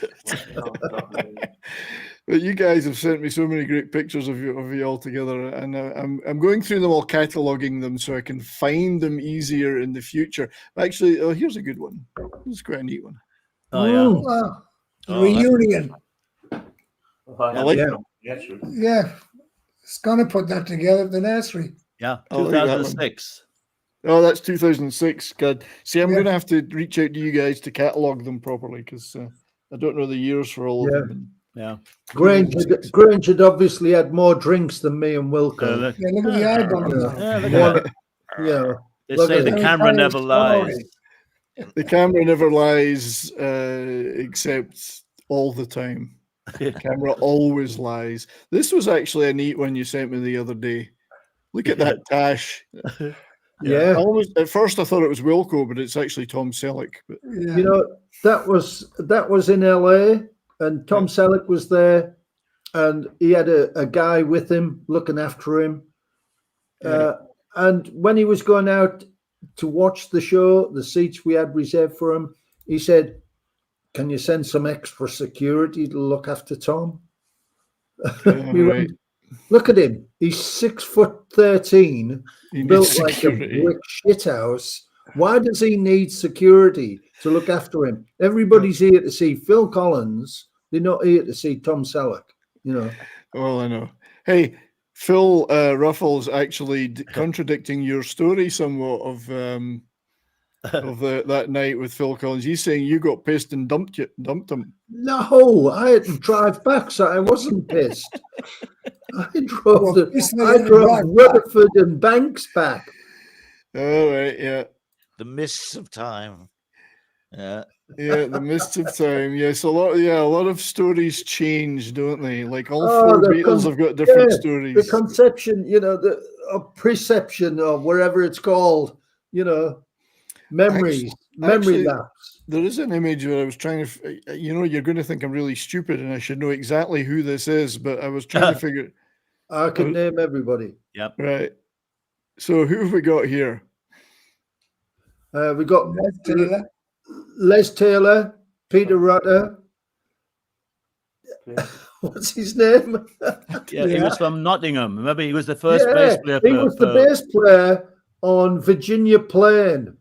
But you guys have sent me so many great pictures of you all together, and I'm going through them all, cataloging them so I can find them easier in the future. Actually, here's a good one. This is quite a neat one. Oh, yeah. Wow. Oh, Reunion. I like Yeah. Yeah. It's going to put that together at the nursery. Yeah, I like that one. 2006. Oh, that's 2006. God, see, I'm going to have to reach out to you guys to catalog them properly because I don't know the years for all of them. Yeah. Grange had obviously had more drinks than me and Wilco. Yeah, look at the eyeballs. Yeah, look at that. Yeah. They Look say at the it. camera never lies. The camera never lies, except all the time. The camera always lies. This was actually a neat one you sent me the other day. Look at that tash. Yeah. At first I thought it was Wilco, but it's actually Tom Selleck. But Yeah. You know, that was in LA, and Tom Selleck was there, and he had a guy with him looking after him. Yeah. And when he was going out to watch the show, the seats we had reserved for him, he said, "Can you send some extra security to look after Tom?" We right. went, "Look at him. He's 6'13", He needs built like a security. brick shithouse. Why does he need security to look after him? Everybody's here to see Phil Collins. They're not here to see Tom Selleck, you know." Well, I know. Hey, Phil Ruffles actually contradicting your story somewhat of of that night with Phil Collins. He's saying you got pissed and dumped him. No, I had to drive back, so I wasn't pissed. I drove, Well, pissed when I you drove drive back. Rutherford and Banks back. All right, yeah. The mists of time. Yeah. Yeah, the mists of time. Yes, a lot of stories change, don't they? Like all Oh, four the Beatles have got different stories. The conception, the perception or whatever it's called, memories, memory actually, lapse. There is an image where I was trying to, you're going to think I'm really stupid and I should know exactly who this is, but I was trying to figure. I can name everybody. Yep. Right. So who have we got here? We got Les Taylor. Les Taylor, Peter Rutter. What's his name? Yeah, he was from Nottingham. Remember, he was the first bass player. He was the bass player on Virginia Plain.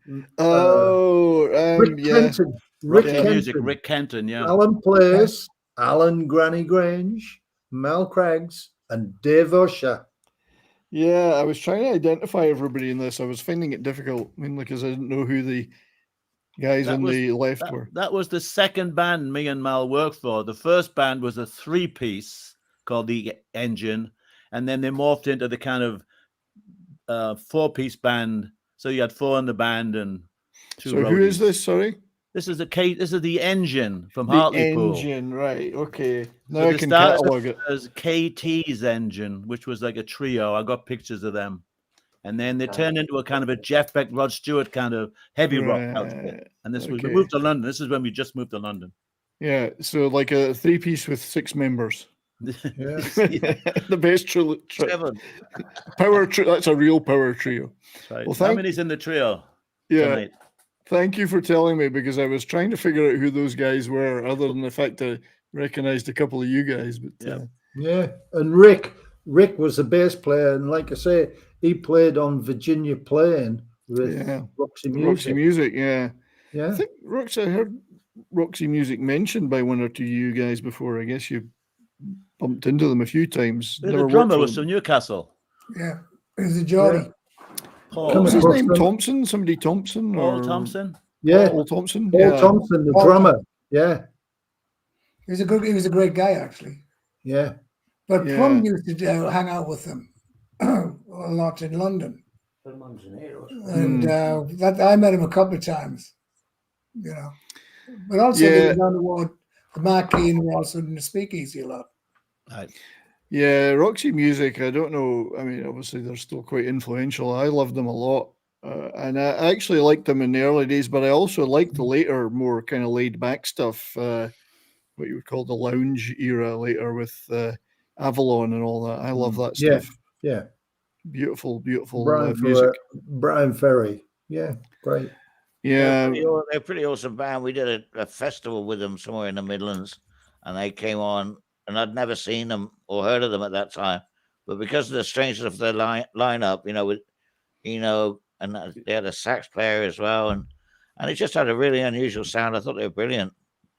Rick Kenton. Rick Kenton, yeah. Alan Place, Alan Granny Grange, Mel Craggs, and Dave Usher. Yeah, I was trying to identify everybody in this. I was finding it difficult, mainly because I didn't know who the guys on the left were. That was the second band me and Mal worked for. The first band was a 3-piece called The Engine, and then they morphed into the kind of 4-piece band. So you had 4 in the band and 2 So roadies. who is this? Sorry, this is The Engine from the Hartlepool. Engine, right? Okay, now So I they can started catalog it. as KT's Engine, which was like a trio. I got pictures of them. And then they turned into a kind of a Jeff Beck, Rod Stewart kind of heavy rock outfit. And this was, we moved to London. This is when we just moved to London. Yeah, so like a 3-piece with 6 members. Yeah. The best power trio. That's a real power trio. Right. Well, How many's in the trio tonight? Thank you for telling me, because I was trying to figure out who those guys were, other than the fact I recognized a couple of you guys. But yeah, and Rick was the bass player, and like I say, he played on Virginia Plain with Roxy Music. Roxy Music, yeah. Yeah. I think I heard Roxy Music mentioned by one or two of you guys before. I guess you bumped into them a few times. The drummer was from Newcastle. Yeah, it was a Geordie. Paul. What was his name? Thompson? Somebody Thompson? Paul Thompson? Yeah. Paul Thompson? Paul Thompson, the drummer. Yeah. He was a great guy, actually. Yeah. But Plum used to hang out with them a lot in London. And that I met him a couple of times, But also they were on the road, the Marquee, and also in the Speakeasy a lot. Right. Yeah, Roxy Music, I don't know. I mean, obviously they're still quite influential. I loved them a lot. And I actually liked them in the early days, but I also liked the later, more kind of laid back stuff, what you would call the lounge era later with Avalon and all that. I love that stuff. Yeah. Beautiful music. Brian Ferry. Yeah, great. Yeah. They're a pretty awesome band. We did a festival with them somewhere in the Midlands, and they came on, and I'd never seen them or heard of them at that time. But because of the strangeness of their lineup, with and they had a sax player as well, and it just had a really unusual sound. I thought they were brilliant.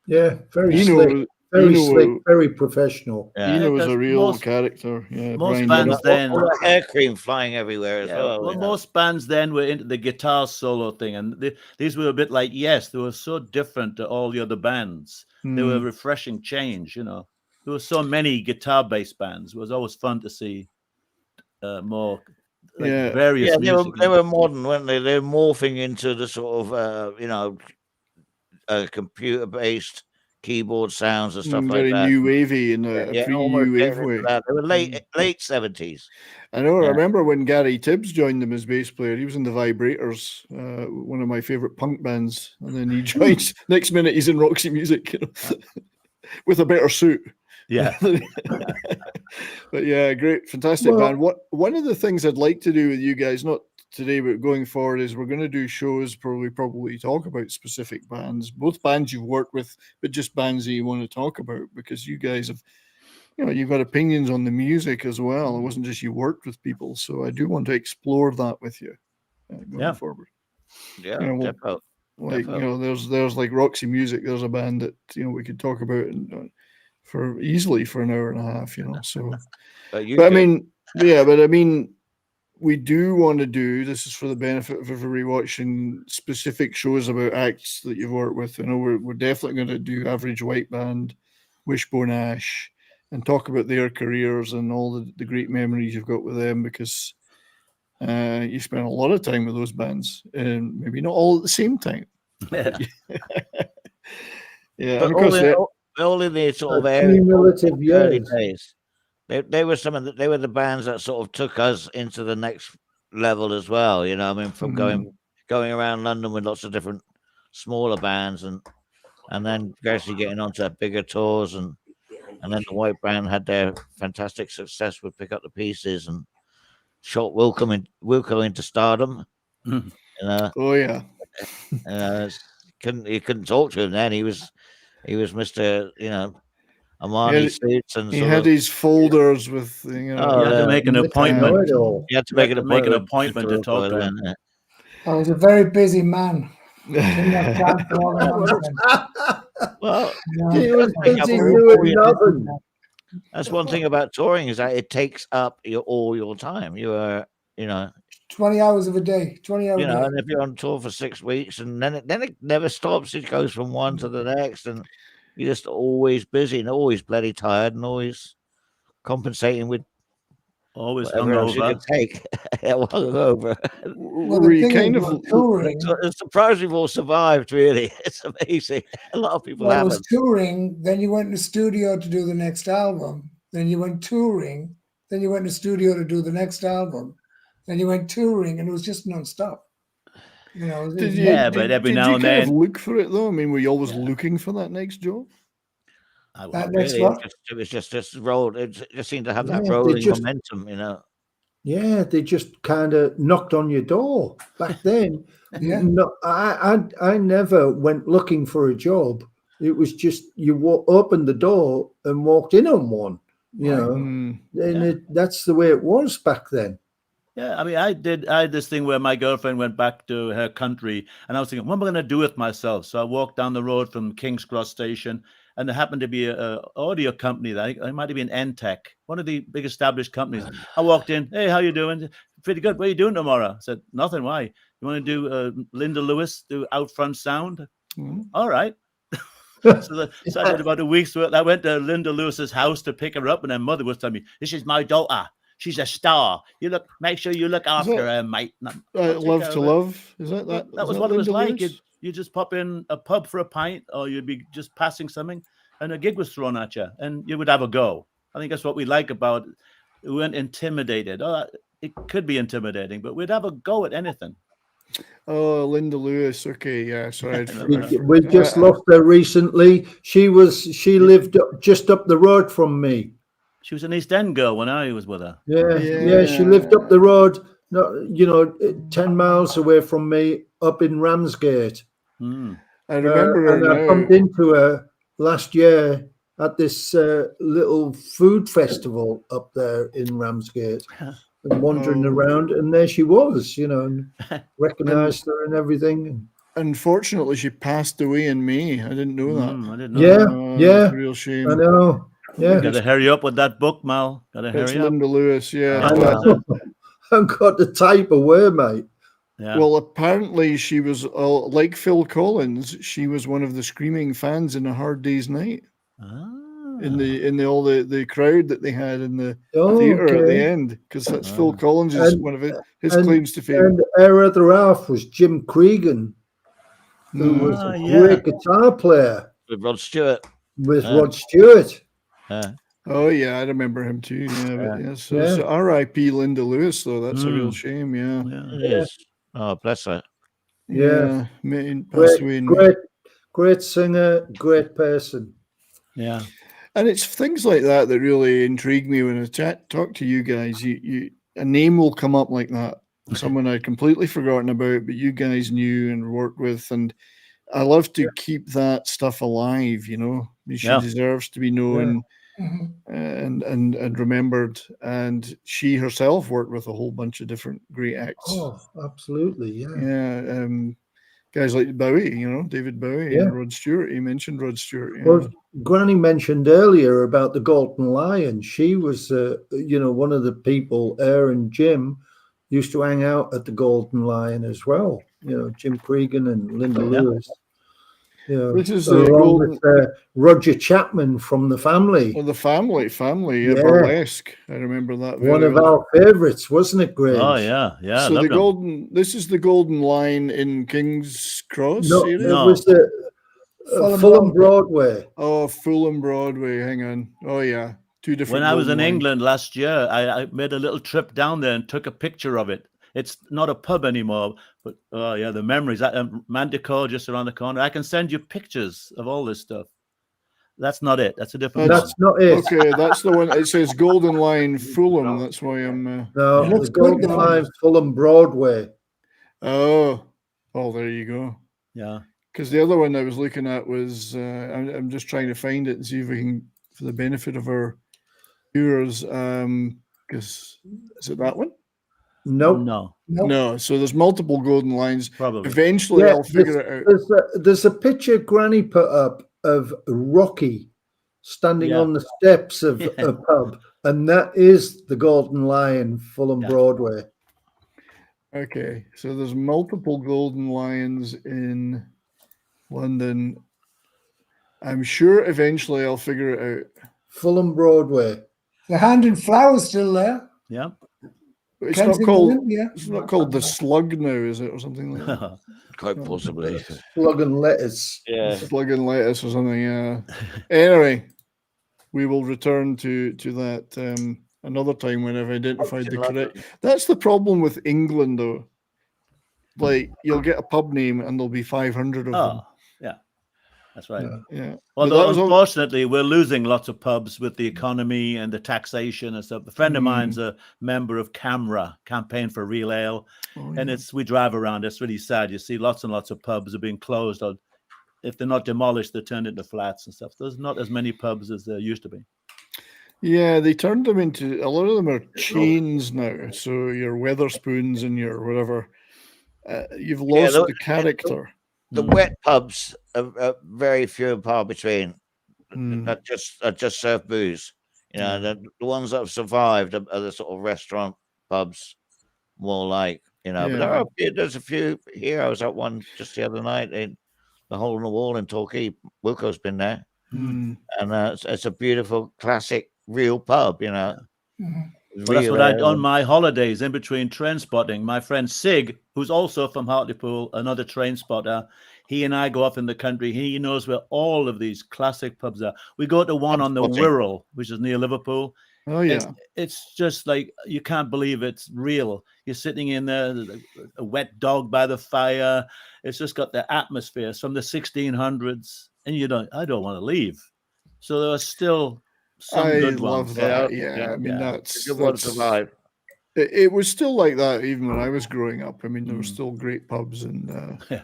Yeah, very slick, very professional. Yeah. Eno was a real character. Yeah, most bands then, all the hair cream flying everywhere as well. Well, most bands then were into the guitar solo thing, and these were a bit like Yes. They were so different to all the other bands. They were a refreshing change. There were so many guitar-based bands. It was always fun to see more. Various music. They were modern, weren't they? They're morphing into the sort of computer-based keyboard sounds and stuff like that. Very new wavy in a pre-new wave way. They were late 70s. I know. I remember when Gary Tibbs joined them as bass player. He was in the Vibrators, one of my favorite punk bands, and then he joins. Next minute, he's in Roxy Music, with a better suit. Yeah. But yeah, great, fantastic band. One of the things I'd like to do with you guys, not today, but going forward, is we're going to do shows probably talk about specific bands, both bands you've worked with, but just bands that you want to talk about, because you guys have, you've got opinions on the music as well. It wasn't just you worked with people. So I do want to explore that with you going forward. Yeah, there's like Roxy Music. There's a band that we could talk about for easily for an hour and a half. So, but I mean, we do want to do, this is for the benefit of everybody watching, specific shows about acts that you've worked with. I know we're definitely going to do Average White Band, Wishbone Ash, and talk about their careers and all the great memories you've got with them, because you spent a lot of time with those bands, and maybe not all at the same time. Yeah. Yeah, But and of course, all in the sort of cumulative early years. days. They were they were the bands that sort of took us into the next level as well. You know, I mean, from going around London with lots of different smaller bands, and then gradually getting onto bigger tours, and then the White Band had their fantastic success with Pick Up the Pieces and shot Wilco into stardom. Mhm. oh yeah, You couldn't talk to him then. He was Mr. Armani suits and he sort had of. his folders with You had to make an Yeah. appointment. Know You had to You make had an to make an appointment appointment to talk to him. I was a very busy man. Didn't have time for all the nonsense. Well, He was Take up busy all doing your- nothing. that's one thing about touring, is that it takes up all your time. You are, 20 hours of a day. 20 hours a day. and if you're on tour for 6 weeks, and then it never stops. It goes from one to the next, and you're just always busy and always bloody tired and always compensating with Always whatever else you hungover. can take. Hungover. Well, we the thing kind is, of touring. It's surprised we've all survived. Really, it's amazing. A lot of people Well, it was haven't. touring. Then you went in the studio to do the next album. Then you went touring. Then you went in the studio to do the next album. Then you went touring, and it was just nonstop. Did you, Yeah, but every did now you and kind of then- look for it though? I mean, were you always looking for that next job? I That wasn't next really. one? It was just rolled. It just seemed to have that Yeah, they rolling just- momentum. Yeah, they just kind of knocked on your door back then. Yeah. No, I never went looking for a job. It was just you opened the door and walked in on one. You know, Mm. and that's the way it was back then. Yeah, I mean, I had this thing where my girlfriend went back to her country, and I was thinking, what am I going to do with myself? So I walked down the road from King's Cross Station, and there happened to be an audio company that it might have been Entech, one of the big established companies. I walked in, hey, how you doing? Pretty good. What are you doing tomorrow? I said, nothing. Why? You want to do Linda Lewis, do Out Front Sound? All right. So I did about a week's work. I went to Linda Lewis's house to pick her up, and her mother was telling me, "This is my daughter. She's a star. Make sure you look after her, mate." Love to Love. Is that that? That is was that what it was Linda like. Lewis? You just pop in a pub for a pint, or you'd be just passing something, and a gig was thrown at you, and you would have a go. I think that's what we like about it. We weren't intimidated. It could be intimidating, but we'd have a go at anything. Oh, Linda Lewis. Okay, yeah. Sorry, We just lost her recently. She lived just up the road from me. She was an East End girl when I was with her. Yeah. She lived up the road, 10 miles away from me, up in Ramsgate. I remember her and I now. bumped into her last year at this little food festival up there in Ramsgate, and wandering around, and there she was, and recognized her and everything. Unfortunately, she passed away in May. I didn't know that. I didn't know. Yeah, It's a real shame. I know. Yeah, Got to hurry up with that book, Mal. Got to It's hurry up. Linda Lewis. Yeah. I Yeah. know. I've got to type away, mate. Yeah. Well, apparently she was like Phil Collins. She was one of the screaming fans in A Hard Day's Night. In the all the crowd that they had in the theater at the end, because that's Phil Collins is one of his claims to fame. And our other half was Jim Cregan, who was a great guitar player With Rod Stewart. with Rod Stewart. Oh yeah, I remember him too. So R.I.P. Linda Lewis, though. That's a real shame. Yeah. It is. Oh, bless her. Yeah. Passed away in Great singer, great person. Yeah. And it's things like that that really intrigue me when I talk to you guys. A name will come up like that, someone I'd completely forgotten about, but you guys knew and worked with, and I love to keep that stuff alive. She deserves to be known and remembered. And she herself worked with a whole bunch of different great acts. Oh, absolutely, yeah. Yeah, guys like Bowie, David Bowie and Rod Stewart. He mentioned Rod Stewart. Yeah. Well, Granny mentioned earlier about the Golden Lion. She was, one of the people, her and Jim, used to hang out at the Golden Lion as well. You know, Jim Cregan and Linda Yeah. Lewis. You know, This is the along Golden. with Roger Chapman from the Family. Oh, the family, yeah, Yeah. burlesque. I remember that. One very of well. our favorites, wasn't it, Grange? Oh yeah, yeah. So the loved 'em. Golden. This is the Golden Line in King's Cross No, area. it was the Fulham Broadway. Oh, Fulham Broadway. Hang on. Oh yeah, two different. When I was in Golden Lines. England last year, I made a little trip down there and took a picture of it. It's not a pub anymore, but oh yeah, the memories. Manticore just around the corner. I can send you pictures of all this stuff. That's not it. That's a different That's one. not it. Okay, that's the one. It says Golden Line Fulham. That's why I'm. No, It looks the good, Golden though. Line Fulham Broadway. Oh, there you go. Yeah. Because the other one I was looking at was I'm just trying to find it and see if we can, for the benefit of our viewers. Because is it that one? Nope. No, Nope. No. So there's multiple Golden Lines. probably. Eventually, Yeah, I'll figure it out. there's a picture Granny put up of Rocky standing Yeah. on the steps of Yeah. a pub, and that is the Golden Lion, Fulham Yeah. Broadway. Okay, so there's multiple Golden Lions in London. I'm sure eventually I'll figure it out. Fulham Broadway. The Hand and Flower's still there. Yeah. It's Kensington, not called. yeah. It's not called the Slug now, is it, or something like that? Quite possibly. Slug and Letters. Yeah. Slug and lettuce or something. Yeah. Anyway, we will return to that another time when I've identified the correct. That's the problem with England, though. Like you'll get a pub name and there'll be 500 of them. Oh, yeah. That's right. Yeah. But Although that was all- unfortunately, we're losing lots of pubs with the economy and the taxation and stuff. A friend of mine's a member of CAMRA, Campaign for Real Ale, Oh, and yeah. we drive around. It's really sad. You see lots and lots of pubs are being closed, or if they're not demolished, they're turned into flats and stuff. There's not as many pubs as there used to be. Yeah, they turned them into, a lot of them are chains now. So your Weatherspoons and your whatever, you've lost the- the character. The wet pubs are very few and far between. Mm. That just serve booze. You know, the ones that have survived are the sort of restaurant pubs, more like, you know. But there's a few here. I was at one just the other night in the Hole in the Wall in Torquay. Wilco's been there, Mm. and it's a beautiful, classic, real pub. You know. Mhm. Well, that's Real what I ale. on my holidays in between train spotting. My friend Sig, who's also from Hartlepool, another train spotter, he and I go off in the country. He knows where all of these classic pubs are. We go to one on the Spotting. Wirral, which is near Liverpool. Oh, yeah. It's just like you can't believe it's real. You're sitting in there, there's a wet dog by the fire. It's just got the atmosphere. It's from the 1600s, and I don't want to leave. So there are still some I good love ones. that. Yeah, Yeah, I mean, yeah. that's Good one to survive. it was still like that even when I was growing up. I mean, there were Mm. still great pubs, and Yeah.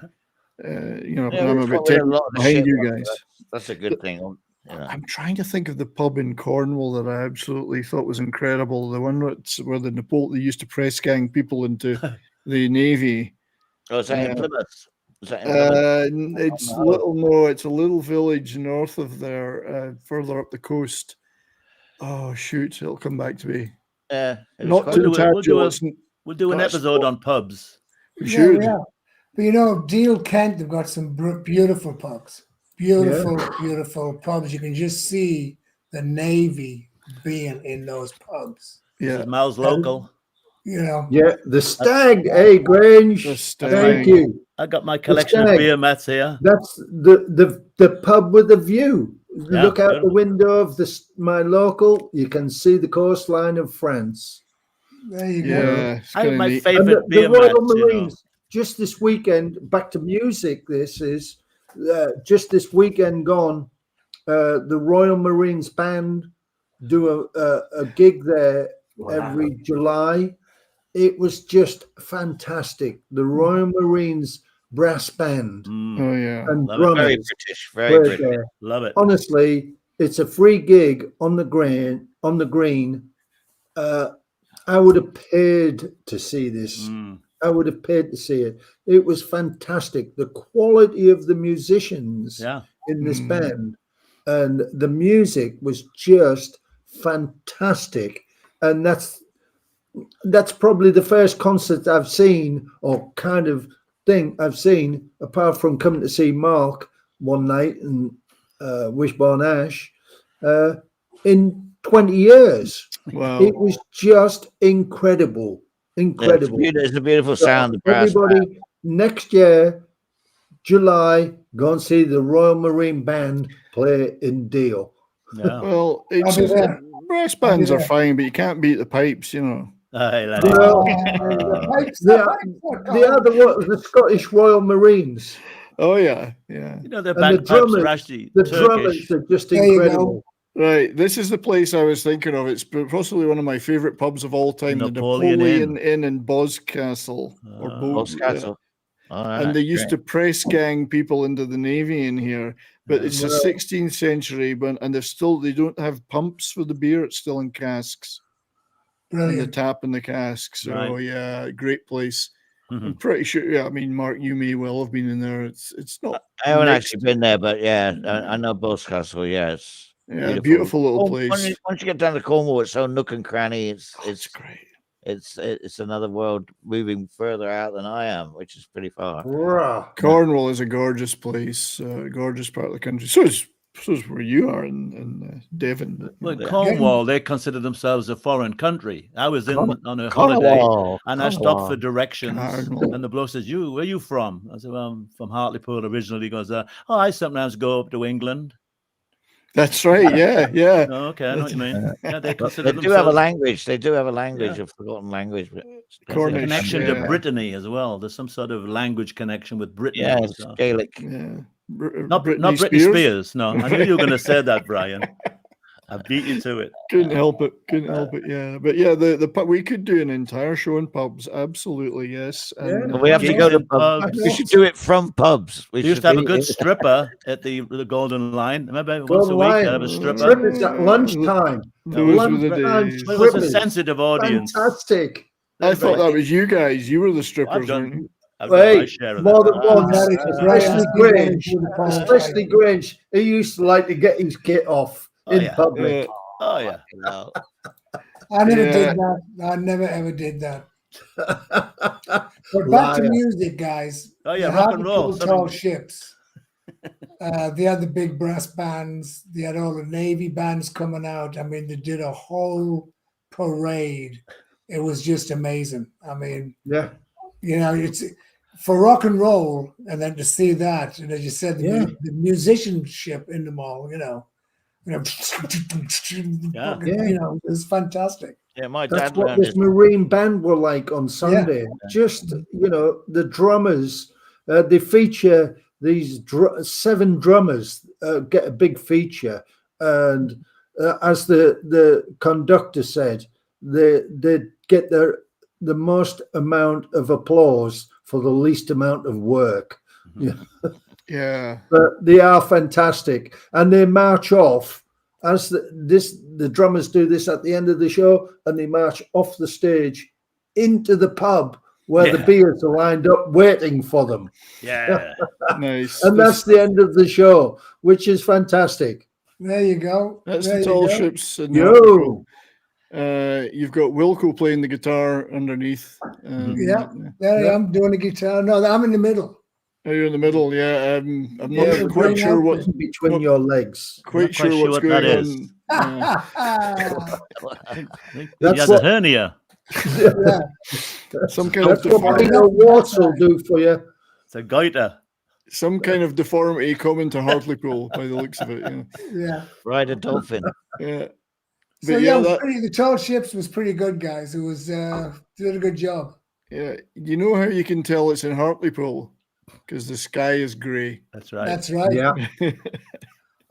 you know, Yeah, when I'm we've about got rid of 10 a lot of the behind shit you ones. guys. That's a good thing. You know. I'm trying to think of the pub in Cornwall that I absolutely thought was incredible. The one where they used to press gang people into the Navy. Oh, is that in Yeah. Plymouth? Is that in Plymouth? It's a little village north of there, further up the coast. Oh shoot, it'll come back to me. Yeah. it was Not quite- to We'll do Tadgel, a- it's n- We'll do an That's episode cool. on pubs. we should. Yeah. But you know, Deal Kent, they've got some beautiful pubs. Beautiful pubs. You can just see the Navy being in those pubs. This Yeah. is Mal's local. You know, Yeah, the Stag, hey, Grange. The Stag. Thank you. I got my collection of Stag. beer mats here. That's the pub with the view. Yeah, Look out the beautiful. window of my local. You can see the coastline of France. there you go. Yeah, it's I have kinda my neat. favorite And the beer Royal mats. You know. Marines, just this weekend, back to music, this is just this weekend gone, the Royal Marines Band do a gig there every July. It was just fantastic. The Royal Marines Brass Band Mm, Oh yeah. and Love it. Very drummers British. Very were British. there. love it. Honestly, it's a free gig on the green. I would have paid to see this. Mm, I would have paid to see it. It was fantastic. The quality of the musicians yeah. in this Mm. band and the music was just fantastic. And that's that's probably the first concert I've seen, or kind of thing I've seen, apart from coming to see Mark one night and Wishbone Ash, in 20 years. Wow. It was just incredible. Incredible. It's a beautiful So sound. The brass everybody, next year, July, go and see the Royal Marine Band play in Deal. Yeah. Well, it's I'll be there. brass bands are there. fine, but you can't beat the pipes, you know. Aye, laddie. Well, The pipes, they the are, pipes are they are the Scottish Royal Marines. Oh yeah, yeah. You know, the And the bagpipes drummers, are actually the Turkish. drummers are just There you go. incredible. Right. This is the place I was thinking of. It's possibly one of my favorite pubs of all time, the Napoleon Napoleon Inn in Boscastle or Ah. Boscastle. All right, and they used great. to press gang people into the navy in here. But it's the Well- 16th century, and they don't have pumps for the beer. It's still in casks, and they Brilliant. tap in the casks. So Right. yeah, great place. Mhm. I'm pretty sure. Yeah, I mean, Mark, you may well have been in there. It's not. I haven't next- actually been there, but yeah, I know Boscastle. Yeah, it's Yeah, beautiful little Oh, place. Once you get down to Cornwall, it's so nook and cranny. It's Oh, it's great. it's another world, moving further out than I am, which is pretty far. Rah. Cornwall is a gorgeous place, gorgeous part of the country. So is where you are in Devon. Well, Yeah. Cornwall, they consider themselves a foreign country. I was on a holiday Cornwall, and I stopped for Cornwall. directions. Cornwall. And the bloke says, where are you from? I said, well, I'm from Hartlepool originally. He goes, I sometimes go up to England. That's right. Yeah, yeah. Oh, okay, I know what you mean. Yeah, they But consider they do have a themselves language. They do have a language, Yeah. a forgotten language. But there's a Cornish, connection yeah. to Brittany as well. There's some sort of language connection with Brittany. yeah, it's so- Gaelic. Yeah. Not Britney Spears. No, I knew you were going to say that, Brian. I beat you to it. Couldn't help it. Couldn't help it. Yeah, but yeah, the pub. We could do an entire show in pubs. Absolutely, yes. And But we have to go to Gigs in pubs. pubs. We should do it from pubs. We used to have a good stripper at the Golden Line. Remember, once Golden a week, Line. I have a stripper. Strippers at lunchtime. those were the Lunchtime days. Well, it was a strippers. sensitive audience. Fantastic. I thought that was you guys. You were the strippers, done- weren't you? I've got my Hey, share of more that. than once, That is great. especially I think Grange. that is good. Especially Grange. He used to like to get his kit off Oh, in yeah. public. Oh, yeah. No. I never Yeah. did that. I never ever did that. But back Liar. to music, guys. Oh, yeah, The rock and roll. Hartlepool Tall ships. They had the big brass bands. They had all the Navy bands coming out. I mean, they did a whole parade. It was just amazing. I mean, Yeah. you know, it's for rock and roll, and then to see that, and as you said, the musicianship in them all, you know, Yeah. you know, it's fantastic. Yeah, my That's dad what learned this it. Marine band were like on Sunday. Just, you know, the drummers, they feature these 7 drummers, get a big feature. And as the conductor said, they get the most amount of applause for the least amount of work. Yeah. But they are fantastic, and they march off as the drummers do this at the end of the show, and they march off the stage into the pub where the Yeah. beers are lined up waiting for them, Yeah. Nice. and that's the end of the show, which is fantastic. There you go. That's There the you tall go. ships. And Yo, you've got Wilco playing the guitar underneath. Yeah. There I am doing the guitar. No, I'm in the middle. Oh, you're in the middle. Yeah. I'm Yeah, not we're quite going sure out what. between your legs. Quite Not sure quite sure what's what that going is. on. Yeah. I think he That's has what- a hernia. Yeah. Some kind of That's what deformity. Pino Warts will do for you. It's a goiter. Some kind of deformity common to Hartlepool by the looks of it. Yeah. Yeah. Ride a dolphin. Yeah. So But yeah, yeah, that, the tall ships was pretty good, guys. It was did a good job. yeah. You know how you can tell it's in Hartlepool? Because the sky is grey. That's right. That's right. Yeah,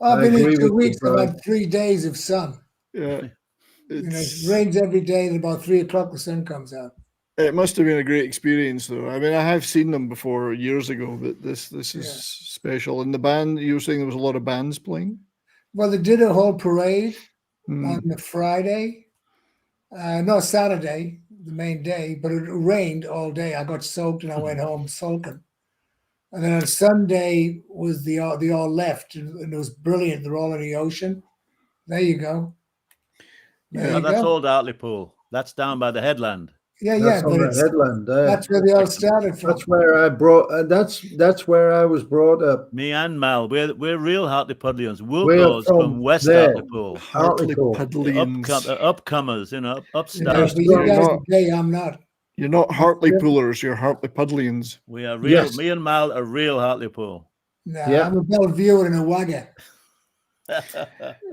I've I been agree in 2 with you, weeks. I've Brian. had 3 days of sun. Yeah. You know, It's, it rains every day, and about 3 o'clock the sun comes out. it must have been a great experience, though. I mean, I have seen them before years ago, but this is Yeah. special. And the band, you were saying there was a lot of bands playing? Well, they did a whole parade Hmm. on the Friday, no Saturday, the main day, but it rained all day. I got soaked and I went home sulking. And then on Sunday was they all left, and it was brilliant. They're all in the ocean. There you go. There Yeah, you that's go. old Hartlepool. That's down by the headland. Yeah, That's yeah, on but the it's, headland there. that's where they all started from. That's where I brought. That's where I was brought up. Me and Mal, we're real Hartlepoolians. We're Woolgo's from from West there. Hartlepool. Hartlepool. Hartlepoolians. Upcomers, you know, Yeah, upstart. but you guys not- are gay, I'm not. You're not Hartlepoolers, you're Hartlepoolians. We are real. Yes. Me and Mal are real Hartlepool. No, Yeah. I'm a Bellevue and a Wagger. I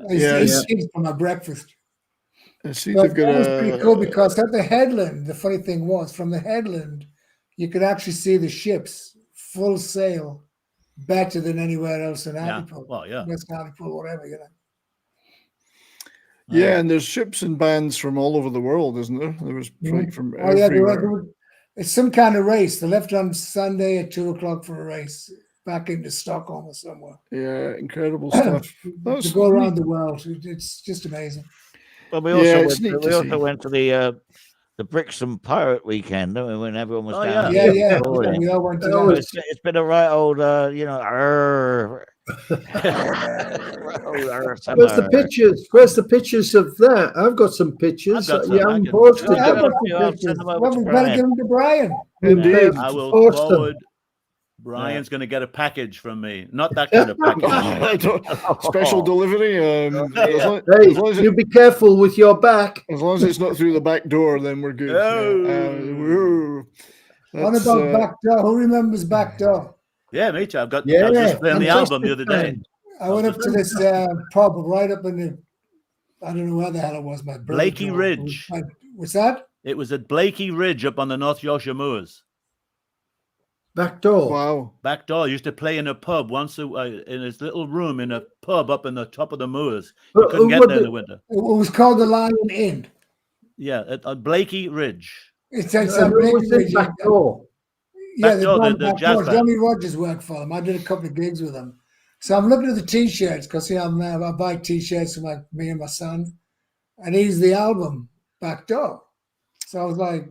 Yeah, eat yeah. seeds for my breakfast. I see But they've got that was pretty cool a. because at the headland, the funny thing was, from the headland, you could actually see the ships full sail better than anywhere else in Yeah. Hartlepool. Well, yeah. West Hartlepool, whatever, you know. Yeah, and there's ships and bands from all over the world, isn't there? There was Mhm. from Oh, yeah, everywhere. it's some kind of race. They left on Sunday at 2:00 for a race back into Stockholm or somewhere. Yeah, incredible stuff. That's To go around neat. the world. It's just amazing. But we Yeah, also it's neat went, to we also see. went to the Brixton Pirate Weekend, don't we, when everyone was Oh, down. Yeah, here. yeah. Oh, yeah. We all went to Oh, that. It's been a right old, you know, Where's the pictures? Where's the pictures of that? I've got some pictures. I've got some. You I haven't can- posted Yeah, I've them. got Yeah, some I'll pictures. send them over Well, to we better Brian. give them to Brian. Indeed. I will Post them. forward. Brian's going to get a package from me. Not that kind of package. I don't- Special delivery. As long, Hey, as long as you be careful with your back. as long as it's not through the back door, then we're good. Oh. What That's, about back door? Who remembers back door? Yeah, me too. I was Yeah, just playing the fantastic album the other day. band. I went up to this pub right up in the, I don't know where the hell it was. My Blakey Ridge. What's that? It was at Blakey Ridge up on the North Yorkshire Moors. Back door. wow. Back door used to play in a pub once in his little room in a pub up in the top of the moors. You But, couldn't get what there in the- the winter. It was called the Lion Inn. Yeah, at Blakey Ridge. It's Who was in back door? Yeah, Back the door, band the back jazz door. band. Johnny Rogers worked for them. I did a couple of gigs with them. So I'm looking at the T-shirts because I buy T-shirts for me and my son, and he's the album Back Door. So I was like,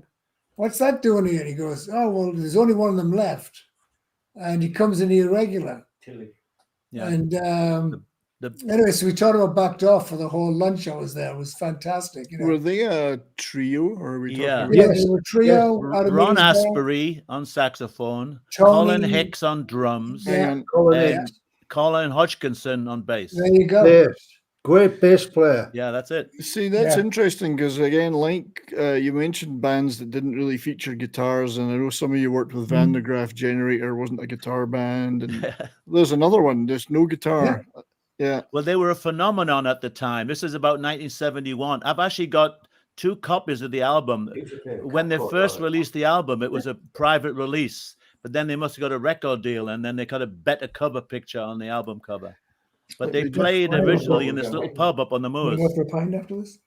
"What's that doing here?" And he goes, "Oh well, there's only one of them left, and he comes in here regular." Yeah. And The anyway, so we talked about Back Door for the whole lunch I was there. It was fantastic. You know? Were they a trio, or are we talking? Yeah. about- Yeah, Yes, they were a trio out of Ron Middlesbrough. Asbury on saxophone, Tony- Colin Hicks on drums, Yeah. And Colin and Hicks. Colin Hodgkinson on bass. There you go. Yes. Great bass player. Yeah, that's it. see, that's Yeah. interesting because again, like you mentioned, bands that didn't really feature guitars, and I know some of you worked with Van der Graaf Generator, wasn't a guitar band, and there's another one. There's no guitar. Yeah. Well, they were a phenomenon at the time. This is about 1971. I've actually got 2 copies of the album. When they first released the album, it was a private release, but then they must have got a record deal, and then they got a better cover picture on the album cover. But they played originally in this little pub up on the You moors. go for a pint after this?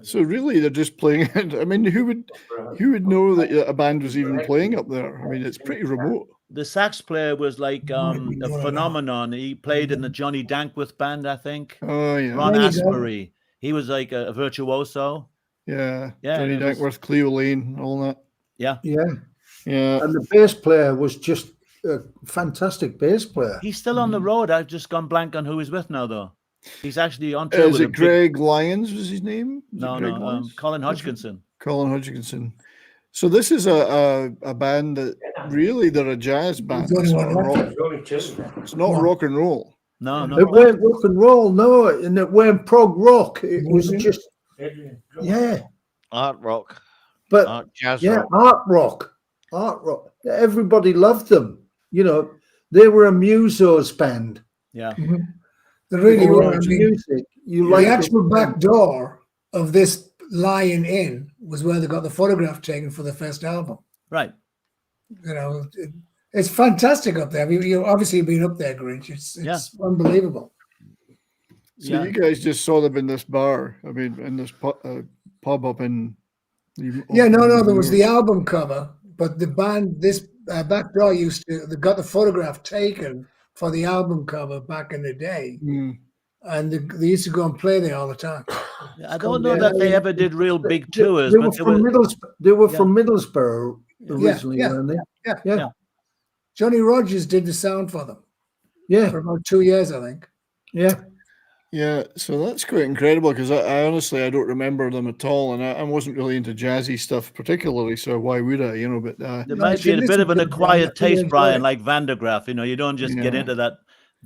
So really, they're just playing. I mean, who would know that a band was even playing up there? I mean, it's pretty remote. The sax player was like we a know it phenomenon. He played in the Johnny Dankworth band, I think. Oh yeah, Ron There you go. Asbury. He was like a virtuoso. yeah. Yeah, Johnny it was- Dankworth, Cleo Lane, all that. Yeah. Yeah. Yeah. And the bass player was just a fantastic bass player. He's still on the road. I've just gone blank on who he's with now, though. He's actually on tour Is with a it Greg Lyons? Was his name? Was it No, Greg no, Lyons? Colin Hodgkinson. Colin Hodgkinson. So this is a band that really they're a jazz band. There's It's only not, one rock, it's not rock and roll. No, no. It weren't rock and roll, no, and it weren't prog rock. It was Mhm. just, yeah, Art rock, but art jazz yeah, rock. art rock. Everybody loved them. You know, they were a musos band. Yeah. They really You were. I liked mean, music. You the liked actual the- back door of this Lion Inn was where they got the photograph taken for the first album. Right. You know, it's fantastic up there. I mean, you obviously been up there, Grinch. It's unbelievable. So Yeah. you guys just saw them in this bar. I mean, in this pub up in. Yeah, no, there was the album cover, but the band, this back door they got the photograph taken for the album cover back in the day, Mm. and they used to go and play there all the time. I don't know that they ever did real big tours, They were but from Middlesbrough. They were Yeah. from Middlesbrough originally, yeah, weren't they? yeah. Yeah. Johnny Rogers did the sound for them Yeah. for about 2 years, I think. Yeah. Yeah, so that's quite incredible because I honestly I don't remember them at all, and I wasn't really into jazzy stuff particularly. So why would I? You know, but There Yeah, might you be should a bit listen of an to it, Brian. acquired I think you'll taste, enjoy Brian, it. like Van der Graaf. You know, you don't just get Yeah. into that.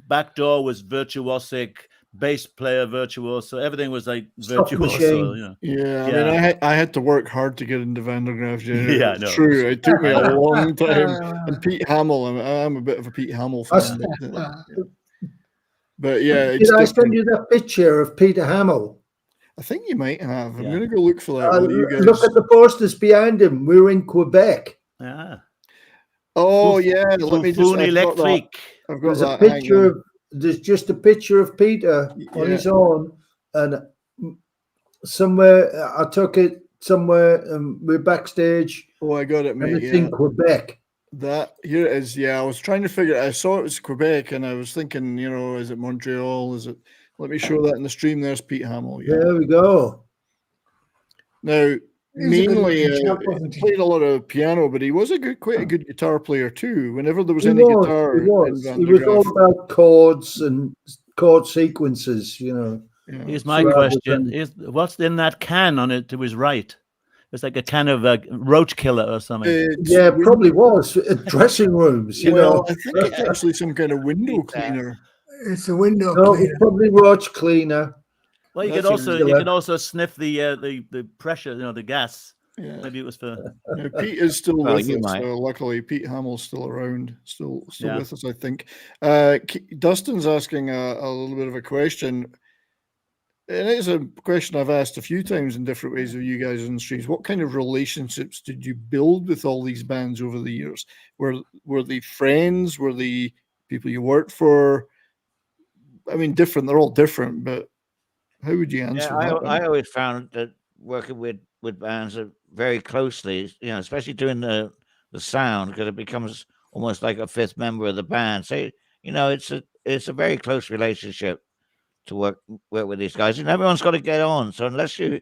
Back door was virtuosic, bass player virtuoso. Everything was like Soft virtuoso. machine. You know. Yeah, I Yeah. mean, I had to work hard to get into Van der Graaf. Yeah, I It's know. true. It took me a I know. long time. And Pete Hamill, I'm a bit of a Pete Hamill fan. But yeah, it's Did I send different. you that picture of Peter Hamill? I think you might have. I'm Yeah. going to go look for that while you guys. Look at the posters behind him. We're in Quebec. Yeah. Oh yeah, let me just. Fufun I've got that. Electric. I've got There's a that. Hang picture on. of. There's just a picture of Peter on Yeah. his own, and somewhere I took it somewhere. We're backstage, Oh, I got it, and mate. it's Yeah, in Quebec. that here it is. Yeah, I was trying to figure. I saw it was Quebec, and I was thinking, you know, is it Montreal? Is it? Let me show that in the stream. There's Pete Hamill. Yeah. There we go. Now, He's a good mainly looking chap, wasn't he? played a lot of piano, but he was quite a good guitar player too. Whenever there was He any was. guitar He in was. Van He der was all Graaf, about chords and chord sequences. You know. yeah. Here's my rather question: than- Is what's in that can on it to his right? It's like a can of roach killer or something. It's Yeah, probably was dressing rooms. You well, know. I think it's actually some kind of window Pizza. cleaner. It's a window No, cleaner. it's probably roach cleaner. Well, you That's could a also killer. sniff the pressure, you know, the gas. Yeah. Maybe it was for. Now, Pete is still Well, with you us. might. So luckily, Pete Hamill's still around, still Yeah. with us, I think. Dustin's asking a little bit of a question, and it's a question I've asked a few times in different ways of you guys on the streams. What kind of relationships did you build with all these bands over the years? Were they friends? Were they people you worked for? I mean, different. They're all different, but how would you answer Yeah, that? I always found that working with bands are very closely, you know, especially doing the sound, because it becomes almost like a fifth member of the band. So you know, it's a very close relationship to work with these guys, and everyone's got to get on. So unless you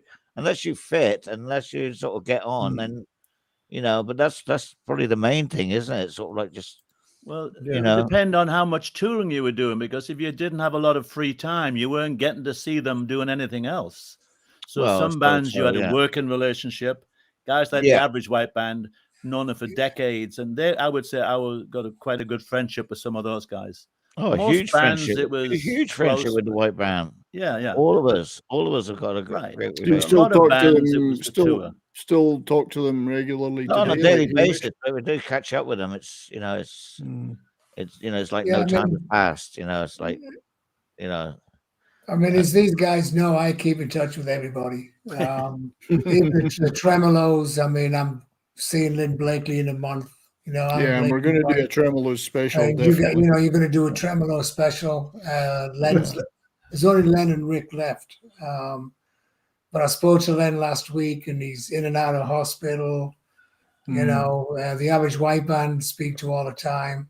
fit, unless you sort of get on, then you know. But that's probably the main thing, isn't it? Sort of like just Well, you it would know. depend on how much touring you were doing, because if you didn't have a lot of free time, you weren't getting to see them doing anything else. So Well, I some suppose bands you so, had yeah. a working relationship. Guys like the Yeah. Average White Band, known them for decades, and I would say got quite a good friendship with some of those guys. Oh, a Most huge bands, friendship. it was A huge friendship close, with the but- White Band. Yeah. All of us have got a Right. great Do you relationship. still lot of talk to bands, it them? was the tour. Still talk to them regularly Not on a today? daily like you wish? basis, but we do catch up with them. It's you know, it's like Yeah, no I time mean- has passed. You know, it's like you know. I mean, as these guys know, I keep in touch with everybody. Even the Tremolos. I mean, I'm seeing Lynn Blakely in a month. You know, I'm Yeah, and we're Blakely going to do a wife. Tremolos special. And Definitely. you're going to do a Tremolo special. There's only Len and Rick left. But I spoke to Len last week, and he's in and out of hospital. You know, the Average White Band speak to all the time.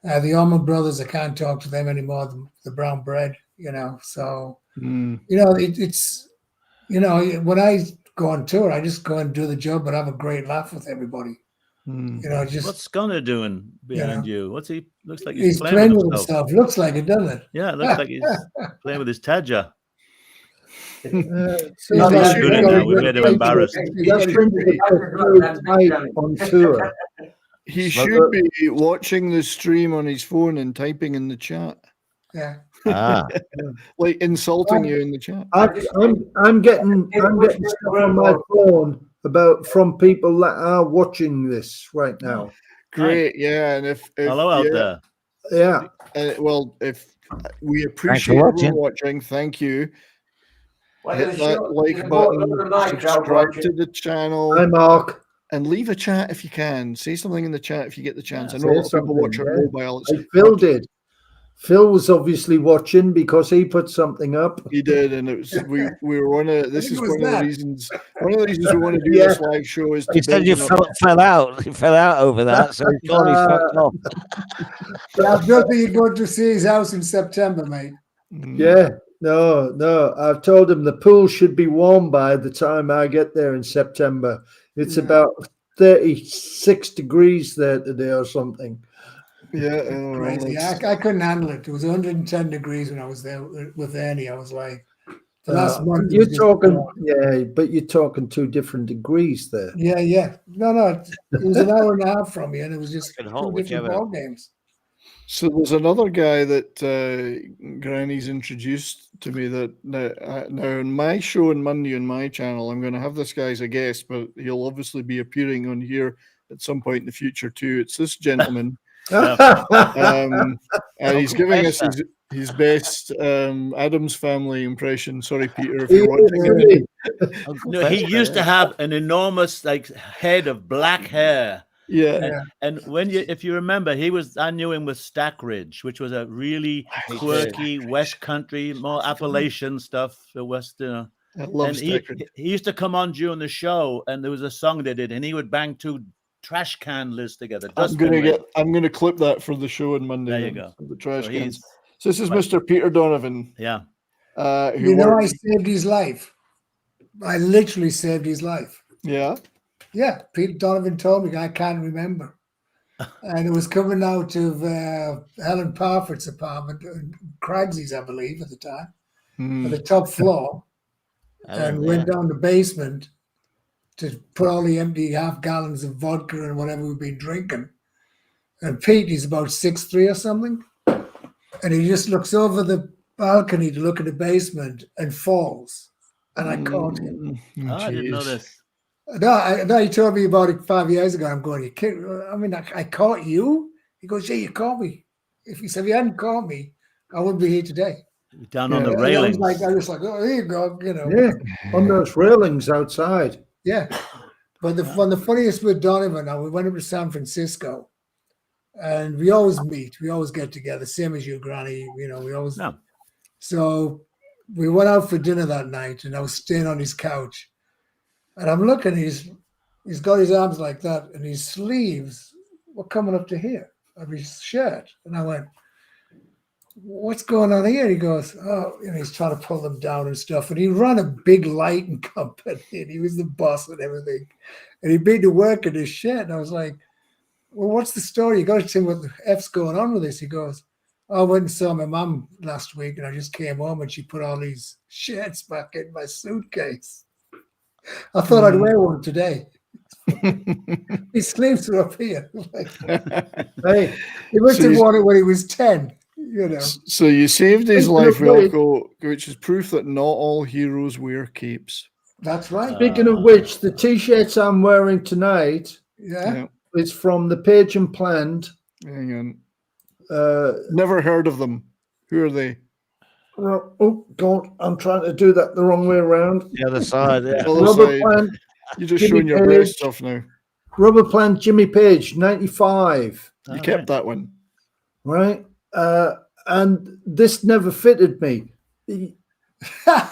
The Allman Brothers, I can't talk to them anymore. The Brown Bread, you know. So, you know, it's, you know, when I go on tour, I just go and do the job, but have a great laugh with everybody. You know, just What's Gunner doing behind you? What's he? Looks like he's playing playing with with himself. Looks like it, doesn't it? Yeah, it looks like he's playing with his Tadger. So He's he's not got good a enough. very We good made him tape. embarrassed. That's been very tight on tour. He Smoke should be watching the stream on his phone and typing in the chat, Yeah. Ah, like insulting you in the chat. I'm getting stuff on my phone from people that are watching this right now. Great, yeah. And if Hello out there. Yeah. well, if we for appreciate watching. everyone watching, thank you. Well, Hit that like button, subscribe to the channel, Hi, Mark. and leave a chat if you can. Say something in the chat if you get the chance. I know say a lot of people watch something, on yeah. mobile. Like Phil did. Phil was obviously watching because he put something up. He did, and it was we were one of this think is it was one of the that. reasons. One of the reasons we want to do Yeah. this live show is to he said you build up. fell out. You fell out over that, so he thought he fucked off. Yeah, I don't think you're going to see his house in September, mate. Yeah. No. I've told him the pool should be warm by the time I get there in September. It's Yeah. about 36 degrees there today or something. Yeah, oh, Crazy. it's- I couldn't handle it. It was 110 degrees when I was there with Ernie. I was like, the last month. You're was just- talking, yeah, but you're talking 2 different degrees there. Yeah. No. It was an hour and a half from me, and it was just Fucking 2 hot, different whichever. ball games. So there's another guy that Granny's introduced to me that now on my show on Monday on my channel, I'm going to have this guy as a guest, but he'll obviously be appearing on here at some point in the future too. It's this gentleman, and he's giving us his best Adams Family impression. Sorry, Peter, if you're watching. No, he used to have an enormous head of black hair. Yeah. And if you remember, I knew him with Stack Ridge, which was a really quirky West Country, more Appalachian stuff. The West, I love Stack Ridge. he used to come on during the show, and there was a song they did, and he would bang 2 trash can lists together. I'm gonna clip that for the show on Monday. There you go. The trash So cans. So this is Mr. Peter Donovan. Yeah. I saved his life. I literally saved his life. Yeah. Yeah, Peter Donovan told me, I can't remember. And it was coming out of Helen Parford's apartment, Craigsy's, I believe, at the time, at the top floor, and went down the basement to put all the empty half gallons of vodka and whatever we've been drinking. And Pete, he's about 6'3" or something, and he just looks over the balcony to look at the basement and falls. And I caught him. I didn't know this. No, he told me about it 5 years ago. I'm going, you kid? I mean, I caught you? He goes, yeah, you caught me. If you hadn't caught me, I wouldn't be here today. Down on the railings. I was like, oh, here you go, Yeah, on those railings outside. Yeah. But the funniest with Donovan, we went up to San Francisco, and we always meet. We always get together, same as you, Granny. We always. No. So we went out for dinner that night, and I was staying on his couch. And I'm looking, he's got his arms like that, and his sleeves were coming up to here of his shirt. And I went, what's going on here? He goes, oh, he's trying to pull them down and stuff. And he ran a big lighting company, and he was the boss and everything. And he'd been to work in his shed. And I was like, well, what's the story? You got to tell me what the F's going on with this. He goes, I went and saw my mum last week, and I just came home, and she put all these shirts back in my suitcase. I thought I'd wear one today. His sleeves are up here. Hey, he must have worn it when he was 10. So you saved his life, Wilco, which is proof that not all heroes wear capes. That's right. Speaking of which, the T-shirts I'm wearing tonight, is from the Page and Planned. Hang on. Never heard of them. Who are they? Oh God, I'm trying to do that the wrong way around. The other side, yeah. Rubber Plant. You're just showing your best stuff now. Rubber Plant, Jimmy Page, 95. You kept that one, right? And this never fitted me.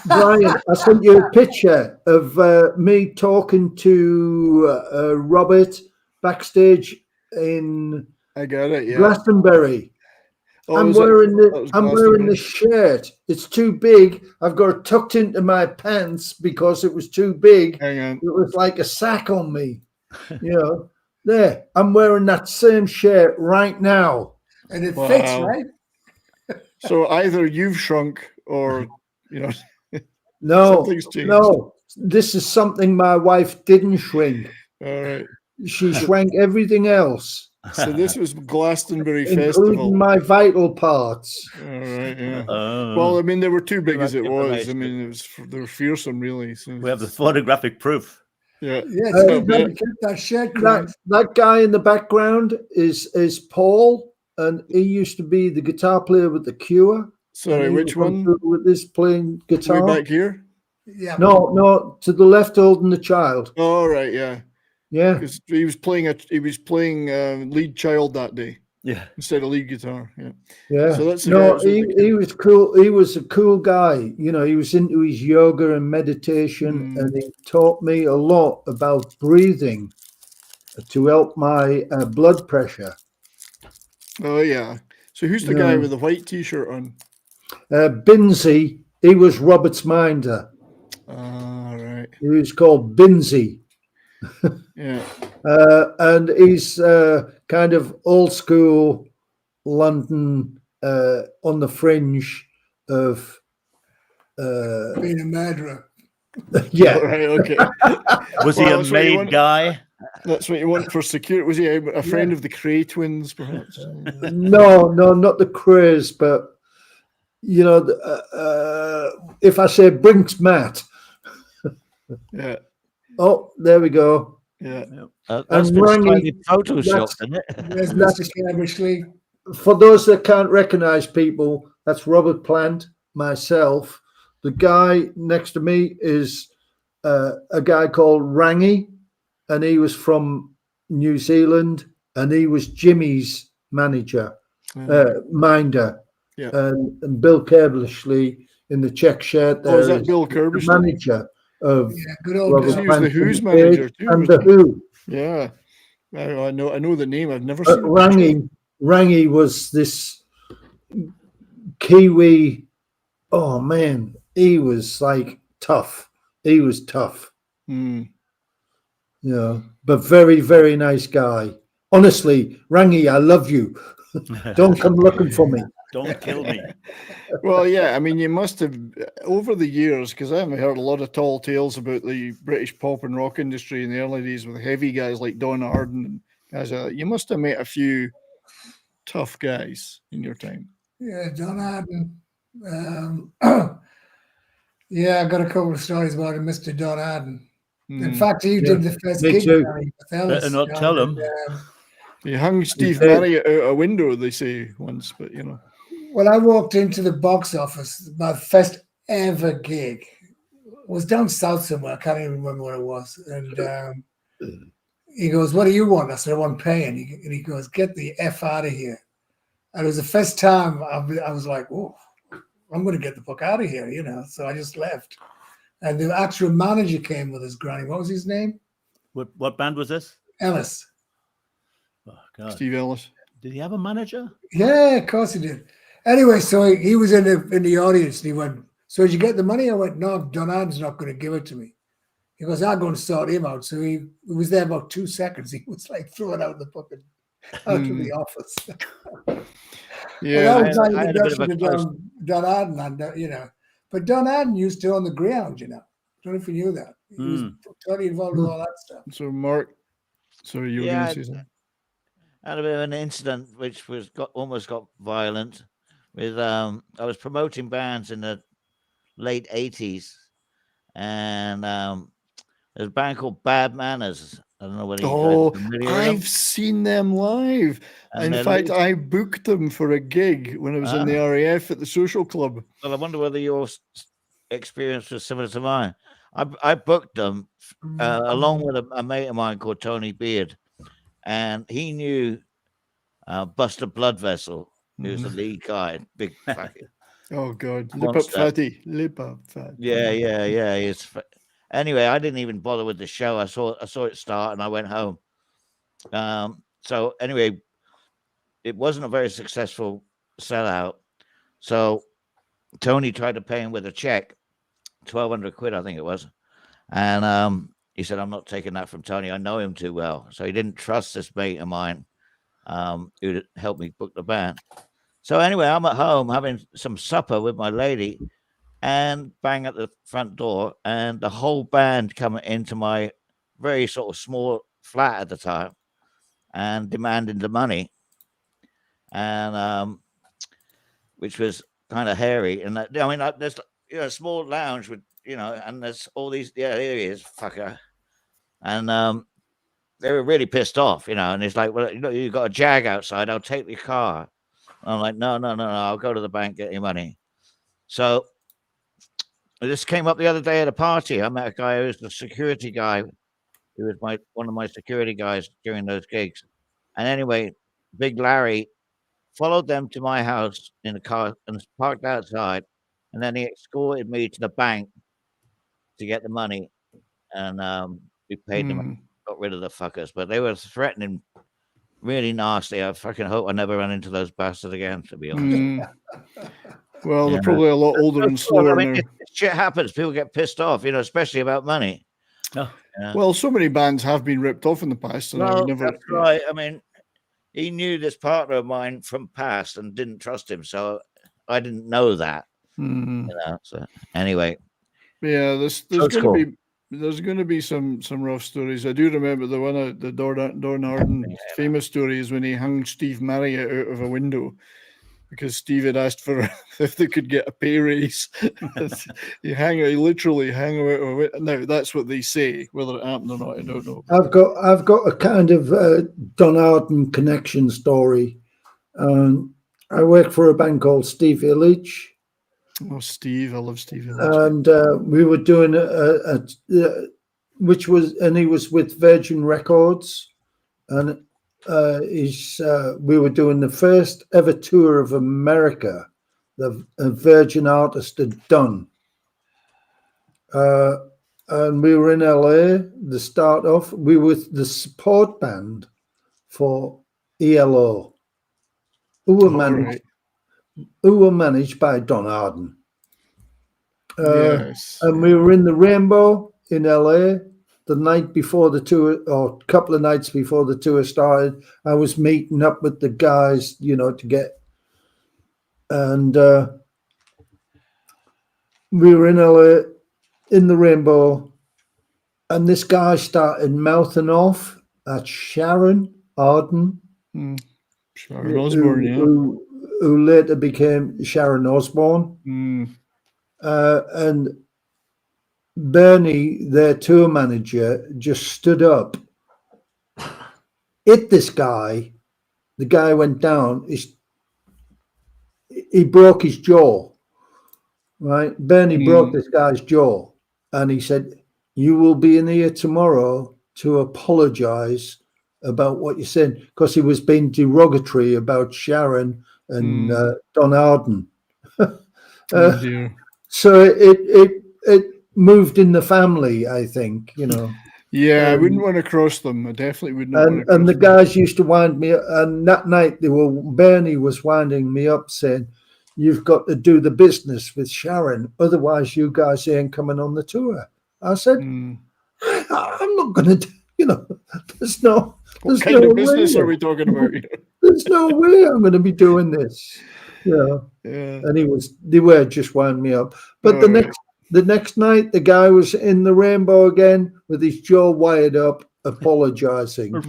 Brian, I sent you a picture of me talking to Robert backstage in Glastonbury. Oh, I'm wearing the shirt. It's too big. I've got it tucked into my pants because it was too big. Hang on. It was like a sack on me. There. I'm wearing that same shirt right now. And it fits, right? So either you've shrunk or, No, something's changed. no. This is something my wife didn't shrink. All right. She shrank everything else. So this was Glastonbury including Festival. My vital parts. All right, yeah. Well, I mean, they were too big as it was. I mean, they were fearsome, really. So. We have the photographic proof. Yeah. That shirt. That guy in the background is Paul, and he used to be the guitar player with The Cure. Sorry, which one? With this playing guitar. Way back here? Yeah. No, to the left, holding the child. Oh, right, yeah. Yeah, because he was playing lead child that day. Yeah, instead of lead guitar. Yeah, yeah. So that's he was cool. He was a cool guy. He was into his yoga and meditation, and he taught me a lot about breathing to help my blood pressure. Oh yeah. So who's the guy with the white T-shirt on? Binsey. He was Robert's minder. Right. He was called Binsey. Yeah. And he's kind of old school, London on the fringe of Being a murderer. yeah. Right, okay. Was he Well, a that's what you made want. guy? That's what you want for security. Was he a friend of the Cray twins, perhaps? No, not the craze, but you know, if I say Brinks Matt, Yeah, oh, there we go. yeah. That's And been Rangy, slightly photoshopped, that's- isn't it? There's That's- Mr. Slavishly. For those that can't recognize people, that's Robert Plant, myself. The guy next to me is a guy called Rangy, and he was from New Zealand, and he was Jimmy's manager, minder. Yeah. And Bill Kerblishley in the check shirt there Oh, is that is Bill the Kerbishley? manager of Yeah, good old Robert He was Plant the and Who's the manager Page too, and the wasn't he? Who. Yeah. I know the name. I've never But seen it. Rangy was this Kiwi. Oh man, he was like tough. He was tough, Hmm. you know, but very, very nice guy. Honestly, Rangy, I love you. Don't come looking for me. Don't kill me. Well, yeah. I mean, you must have over the years, because I haven't heard a lot of tall tales about the British pop and rock industry in the early days with heavy guys like Don Arden and guys like that. You must have met a few tough guys in your time. Yeah, Don Arden. Yeah, I got a couple of stories about him, Mr. Don Arden. In fact, he did the first me gig too. with Ellis. Better not tell him. He hung Steve did. Marriott out a window, they say once, but you know. Well, I walked into the box office, my first ever gig was down south somewhere. I can't even remember where it was. And he goes, "What do you want?" I said, "I want pay." And he goes, "Get the F out of here." And it was the first time I was like, "Oh, I'm going to get the fuck out of here," you know. So I just left. And the actual manager came with his granny. What was his name? What band was this? Ellis. Oh God! Steve Ellis. Did he have a manager? Yeah, of course he did. Anyway, so he was in the audience and he went, "So did you get the money?" I went, "No, Don Arden's not going to give it to me." He goes, "I'll go and sort him out." So he was there about 2 seconds. He was like throwing out the fucking out of the office. Yeah. And that was like I the had a bit of a introduction to Don Arden, and you know. But Don Arden used to own the ground, you know. Don't know if you knew that. He was totally involved with all that stuff. So Mark, sorry, you were going to say something. I had a bit of an incident which almost got violent. With I was promoting bands in the late '80s, and there's a band called Bad Manners. I don't know whether you guys are familiar with them. I've seen them live. And In fact, I booked them for a gig when I was in the RAF at the Social Club. Well, I wonder whether your experience was similar to mine. I booked them along with a mate of mine called Tony Beard, and he knew Buster Bloodvessel, who was the lead guy, big fucking Oh God, lip up monster. fatty, lip up fatty. Yeah. Anyway, I didn't even bother with the show. I saw it start, and I went home. So anyway, it wasn't a very successful sellout. So Tony tried to pay him with a check, 1,200 quid, I think it was, and he said, "I'm not taking that from Tony. I know him too well." So he didn't trust this mate of mine who helped me book the band. So anyway, I'm at home having some supper with my lady, and bang at the front door, and the whole band come into my very sort of small flat at the time and demanding the money, and which was kind of hairy. And I mean, there's a small lounge with and there's all these there he is, fucker, and they were really pissed off, and it's like, "Well, you got a Jag outside, I'll take your car." And I'm like, no, I'll go to the bank, get your money. So this came up the other day at a party. I met a guy who was the security guy, who was one of my security guys during those gigs. And anyway, Big Larry followed them to my house in a car and parked outside. And then he escorted me to the bank to get the money. And we paid them, got rid of the fuckers. But they were threatening really nasty. I fucking hope I never run into those bastards again, to be honest. Well, they're probably a lot older and slower now. Shit happens. People get pissed off, especially about money. Oh. Well, so many bands have been ripped off in the past. And I would never. That's right. I mean, he knew this partner of mine from past and didn't trust him, so I didn't know that. Mhm. You know, so anyway, Yeah, there's So it's cool. there's going to be some rough stories. I do remember the one the Don Arden famous story is when he hung Steve Marriott out of a window because Steve had asked for if they could get a pay raise. He literally hang him out of a window. Now that's what they say. Whether it happened or not, I don't know. I've got a kind of Don Arden connection story. I work for a band called Steve Illich. Oh, Steve, I love Steve Illich. And we were doing he was with Virgin Records, and we were doing the first ever tour of America that a Virgin artist had done. And we were in LA to start off. We were the support band for ELO, who were managed by Don Arden. Yes. And we were in the Rainbow in LA the night before the tour, or a couple of nights before the tour started. I was meeting up with the guys, to get, and we were in LA in the Rainbow, and this guy started mouthing off at Sharon Arden, Sharon Osbourne, who later became Sharon Osbourne. And Bernie, their tour manager, just stood up, hit this guy. The guy went down. He broke his jaw, right? Bernie broke this guy's jaw. And he said, "You will be in here tomorrow to apologize about what you said," because he was being derogatory about Sharon and Don Arden. Oh, dear. So it moved in the family, I think, Yeah, I wouldn't want to cross them. I definitely would not want to cross And the them. guys used to wind me up. And that night, Bernie was winding me up saying, "You've got to do the business with Sharon. Otherwise, you guys ain't coming on the tour." I said, "I'm not going to there's no What kind of business are we talking about here? There's no way I'm going to be doing this." Yeah. And they were just winding me up. But the next night, the guy was in the Rainbow again with his jaw wired up, apologizing. I'm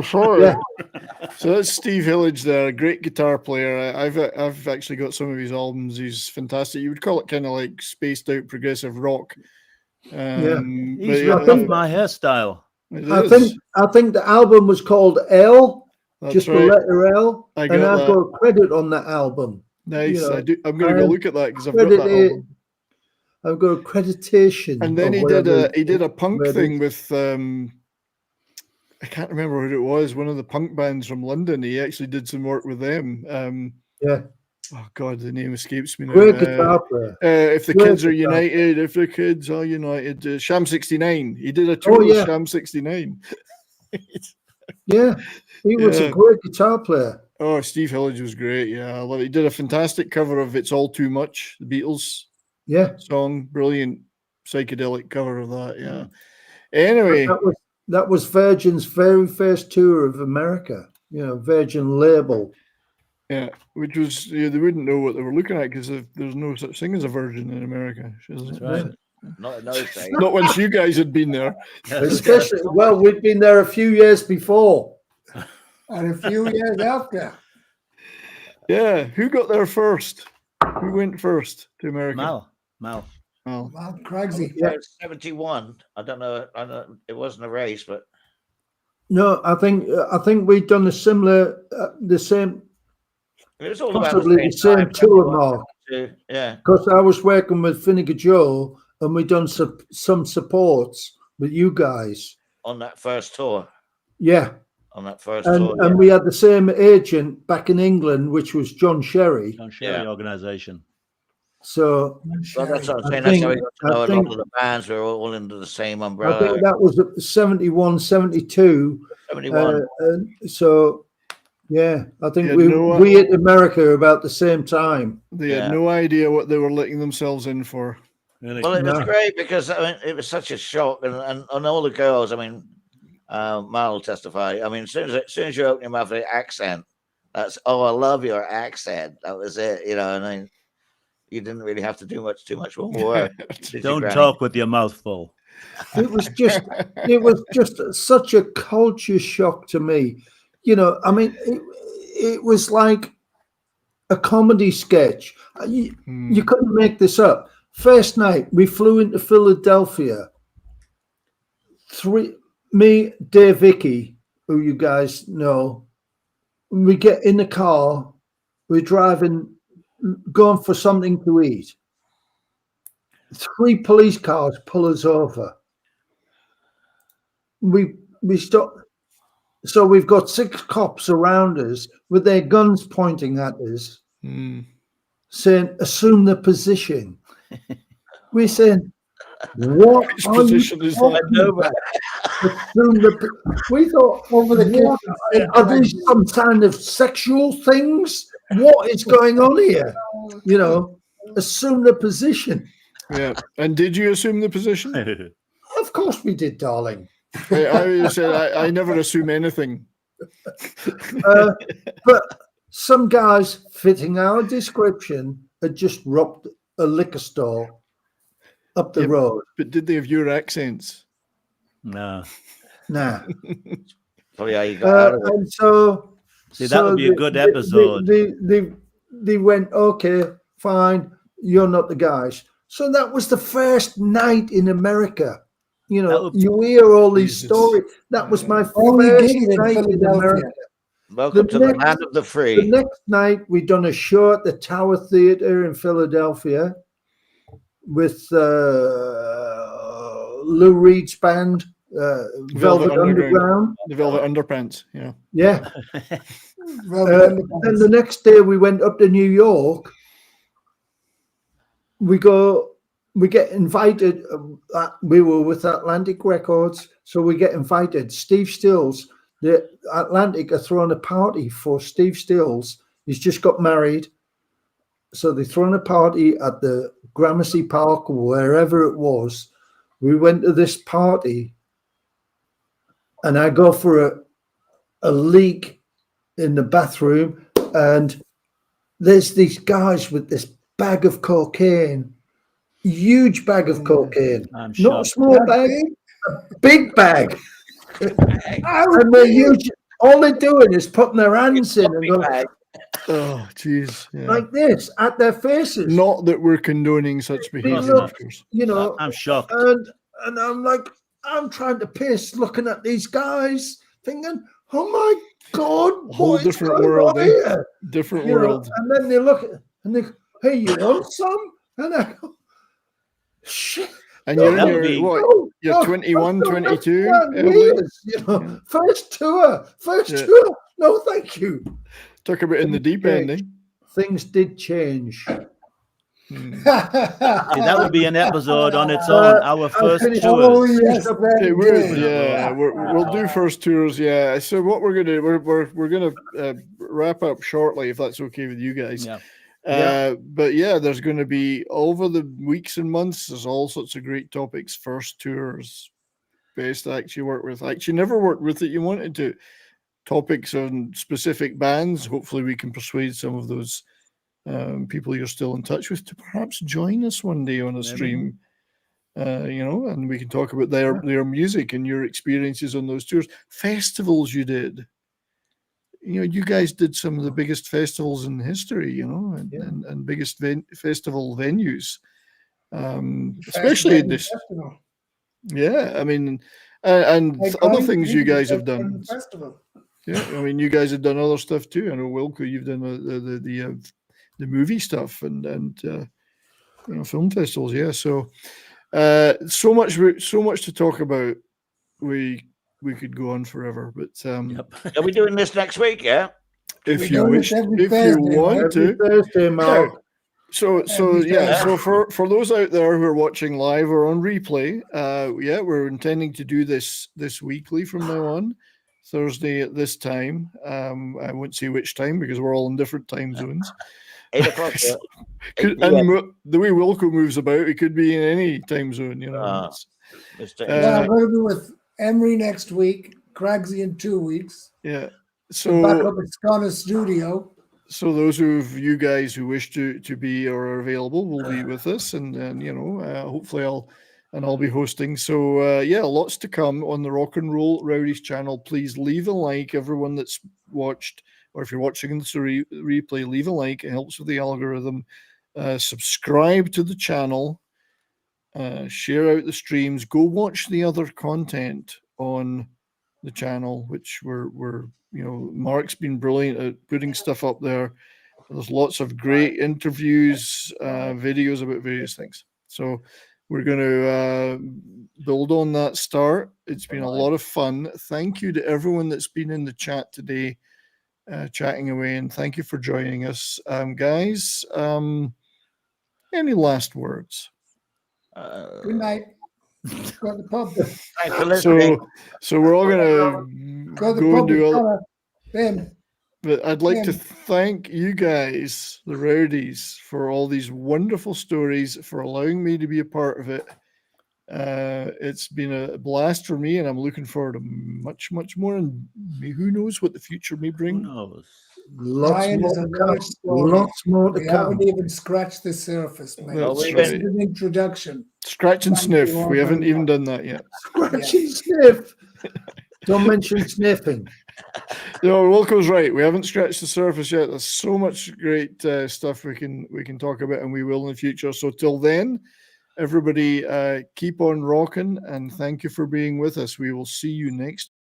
sorry. Yeah. So that's Steve Illich there, a great guitar player. I've actually got some of his albums. He's fantastic. You would call it kind of like spaced out progressive rock. He's ripped off my hairstyle. I think the album was called L. That's just right. the letter L, I've got a credit on that album. Nice. I do. I'm going to go look at that because I've got that album. I've got accreditation. And then he did a punk thing with I can't remember what it was. One of the punk bands from London. He actually did some work with them. Oh God, the name escapes me now. Great guitar player. If the kids are united, if the kids are united, Sham 69. He did a tour with Sham 69. Yeah, he was a great guitar player. Oh, Steve Illich was great. Yeah, I love it. He did a fantastic cover of "It's All Too Much," the Beatles song. Brilliant psychedelic cover of that. Yeah. Anyway, that was Virgin's very first tour of America. Virgin label. Yeah, which was they wouldn't know what they were looking at because there's no such thing as a Virgin in America. That's right. Not once you guys had been there. Especially, we'd been there a few years before. And a few years after. Yeah, who got there first? Who went first to America? Mal Craigsy. Yeah, 71. I don't know. It wasn't a race, but no, I think we'd done a similar, the same. It was all possibly about the same tour, Mark. Yeah, because I was working with Vinegar Joe, and we'd done some supports with you guys on that first tour. Yeah. On that first tour, and we had the same agent back in England, which was John Sherry. John Sherry organisation. So that's what I'm saying. That's how we got to know a lot of the bands were all under the same umbrella. I think that was 71, 72. 71. So, yeah, I think we hit America about the same time. They had no idea what they were letting themselves in for. Really? Well, it was great because it was such a shock, and all the girls. I mean, Mal will testify. I mean, as soon as you open your mouth with the accent, that's I love your accent. That was it, you know. And then you didn't really have to do too much more work. did you, Don't Granny? talk with your mouth full. It was just such a culture shock to me. You know, I mean, it was like a comedy sketch. You couldn't make this up. First night, we flew into Philadelphia. Me, Dave, Vicky, who you guys know, we get in the car, we're driving, going for something to eat. 3 police cars pull us over. We stop. So we've got 6 cops around us with their guns pointing at us, saying, assume the position. We're saying, what Which position is that? We thought, Over the kitchen. are these some kind of sexual things? What is going on here? You know, assume the position. Yeah. And did you assume the position? Of course we did, darling. I said I never assume anything. But some guys fitting our description had just robbed a liquor store up the road. But did they have your accents? No. Nah. Probably how you got out of it. And so, See, that would be a good episode. They went, okay, fine, you're not the guys. So that was the first night in America. You know, you hear all these stories. That was my first night in America. Welcome to the land of the free. The next night, we done a show at the Tower Theatre in Philadelphia with Lou Reed's band, Velvet Underground. The Velvet Underpants, yeah. Yeah. Then the next day, we went up to New York. We get invited. We were with Atlantic Records, so we get invited. Steve Stills, the Atlantic are throwing a party for Steve Stills. He's just got married, so they're throwing a party at the Gramercy Park or wherever it was. We went to this party, and I go for a leak in the bathroom, and there's these guys with this bag of cocaine. Huge bag of cocaine, not a small bag, a big bag. And they're huge. All they're doing is putting their hands in and going, oh, jeez, like this at their faces. Not that we're condoning such behavior, of course. You know, I'm shocked. And I'm like, I'm trying to piss, looking at these guys, thinking, oh my God, whole different world, different world. And then they look and they go, hey, you want some? And I go, shit. And you're in your, you're 21, 22? Years, you know, first tour. No, thank you. Talk about in the deep end, eh? Things did change. See, that would be an episode on its own. Our first tour. Oh yes, it would. Yeah, we'll do first tours. Yeah. So what we're gonna we're gonna wrap up shortly, if that's okay with you guys. Yeah. But yeah, there's going to be over the weeks and months. There's all sorts of great topics. First tours, best acts you work with, acts you never worked with that you wanted to. Topics on specific bands. Hopefully, we can persuade some of those people you're still in touch with to perhaps join us one day on a stream. You know, and we can talk about their music and your experiences on those tours. Festivals you did. You know, you guys did some of the biggest festivals in history, you know, and biggest festival venues, especially in this. Festival. Yeah, I mean, and other things you guys have done. Yeah, I mean, you guys have done other stuff too. I know, Wilco, you've done the movie stuff and you know, film festivals. Yeah, so so much to talk about. We could go on forever, but are we doing this next week? Yeah, if you wish, if you want to. Thursday, Mark. So yeah. So for those out there who are watching live or on replay, yeah, we're intending to do this weekly from now on, Thursday at this time. I won't say which time because we're all in different time zones. 8 o'clock. And the way Wilco moves about, it could be in any time zone. You know. I'm going to be with Emery next week, Craigsy in 2 weeks. Yeah. So back So up at Sconner's studio. those of you guys who wish to be or are available will be with us, and hopefully I'll be hosting. So yeah, lots to come on the Rock and Roll Rowdies channel. Please leave a like, everyone that's watched, or if you're watching this replay, leave a like. It helps with the algorithm. Subscribe to the channel. Share out the streams. Go watch the other content on the channel, which we're Mark's been brilliant at putting stuff up there. There's lots of great interviews, videos about various things. So we're going to build on that start. It's been a lot of fun. Thank you to everyone that's been in the chat today, chatting away, and thank you for joining us, guys. Any last words? Good night. Go to the pub. Thanks for listening. So we're all gonna Go to the go pub and do with other. Connor. Ben. But I'd like to Ben. thank you guys, the Rowdies, for all these wonderful stories, for allowing me to be a part of it. It's been a blast for me, and I'm looking forward to much, much more. And who knows what the future may Who bring? knows? Lots Ryan more is a to come. large story. Lots more to We come. haven't even scratched the surface, mate. That's It's right. an introduction. Scratch and Thank sniff. you all We haven't very even much. done that yet. Scratch and sniff. Don't mention sniffing. Wilco's right. We haven't scratched the surface yet. There's so much great stuff we can talk about, and we will in the future. So till then, everybody, keep on rocking, and thank you for being with us. We will see you next.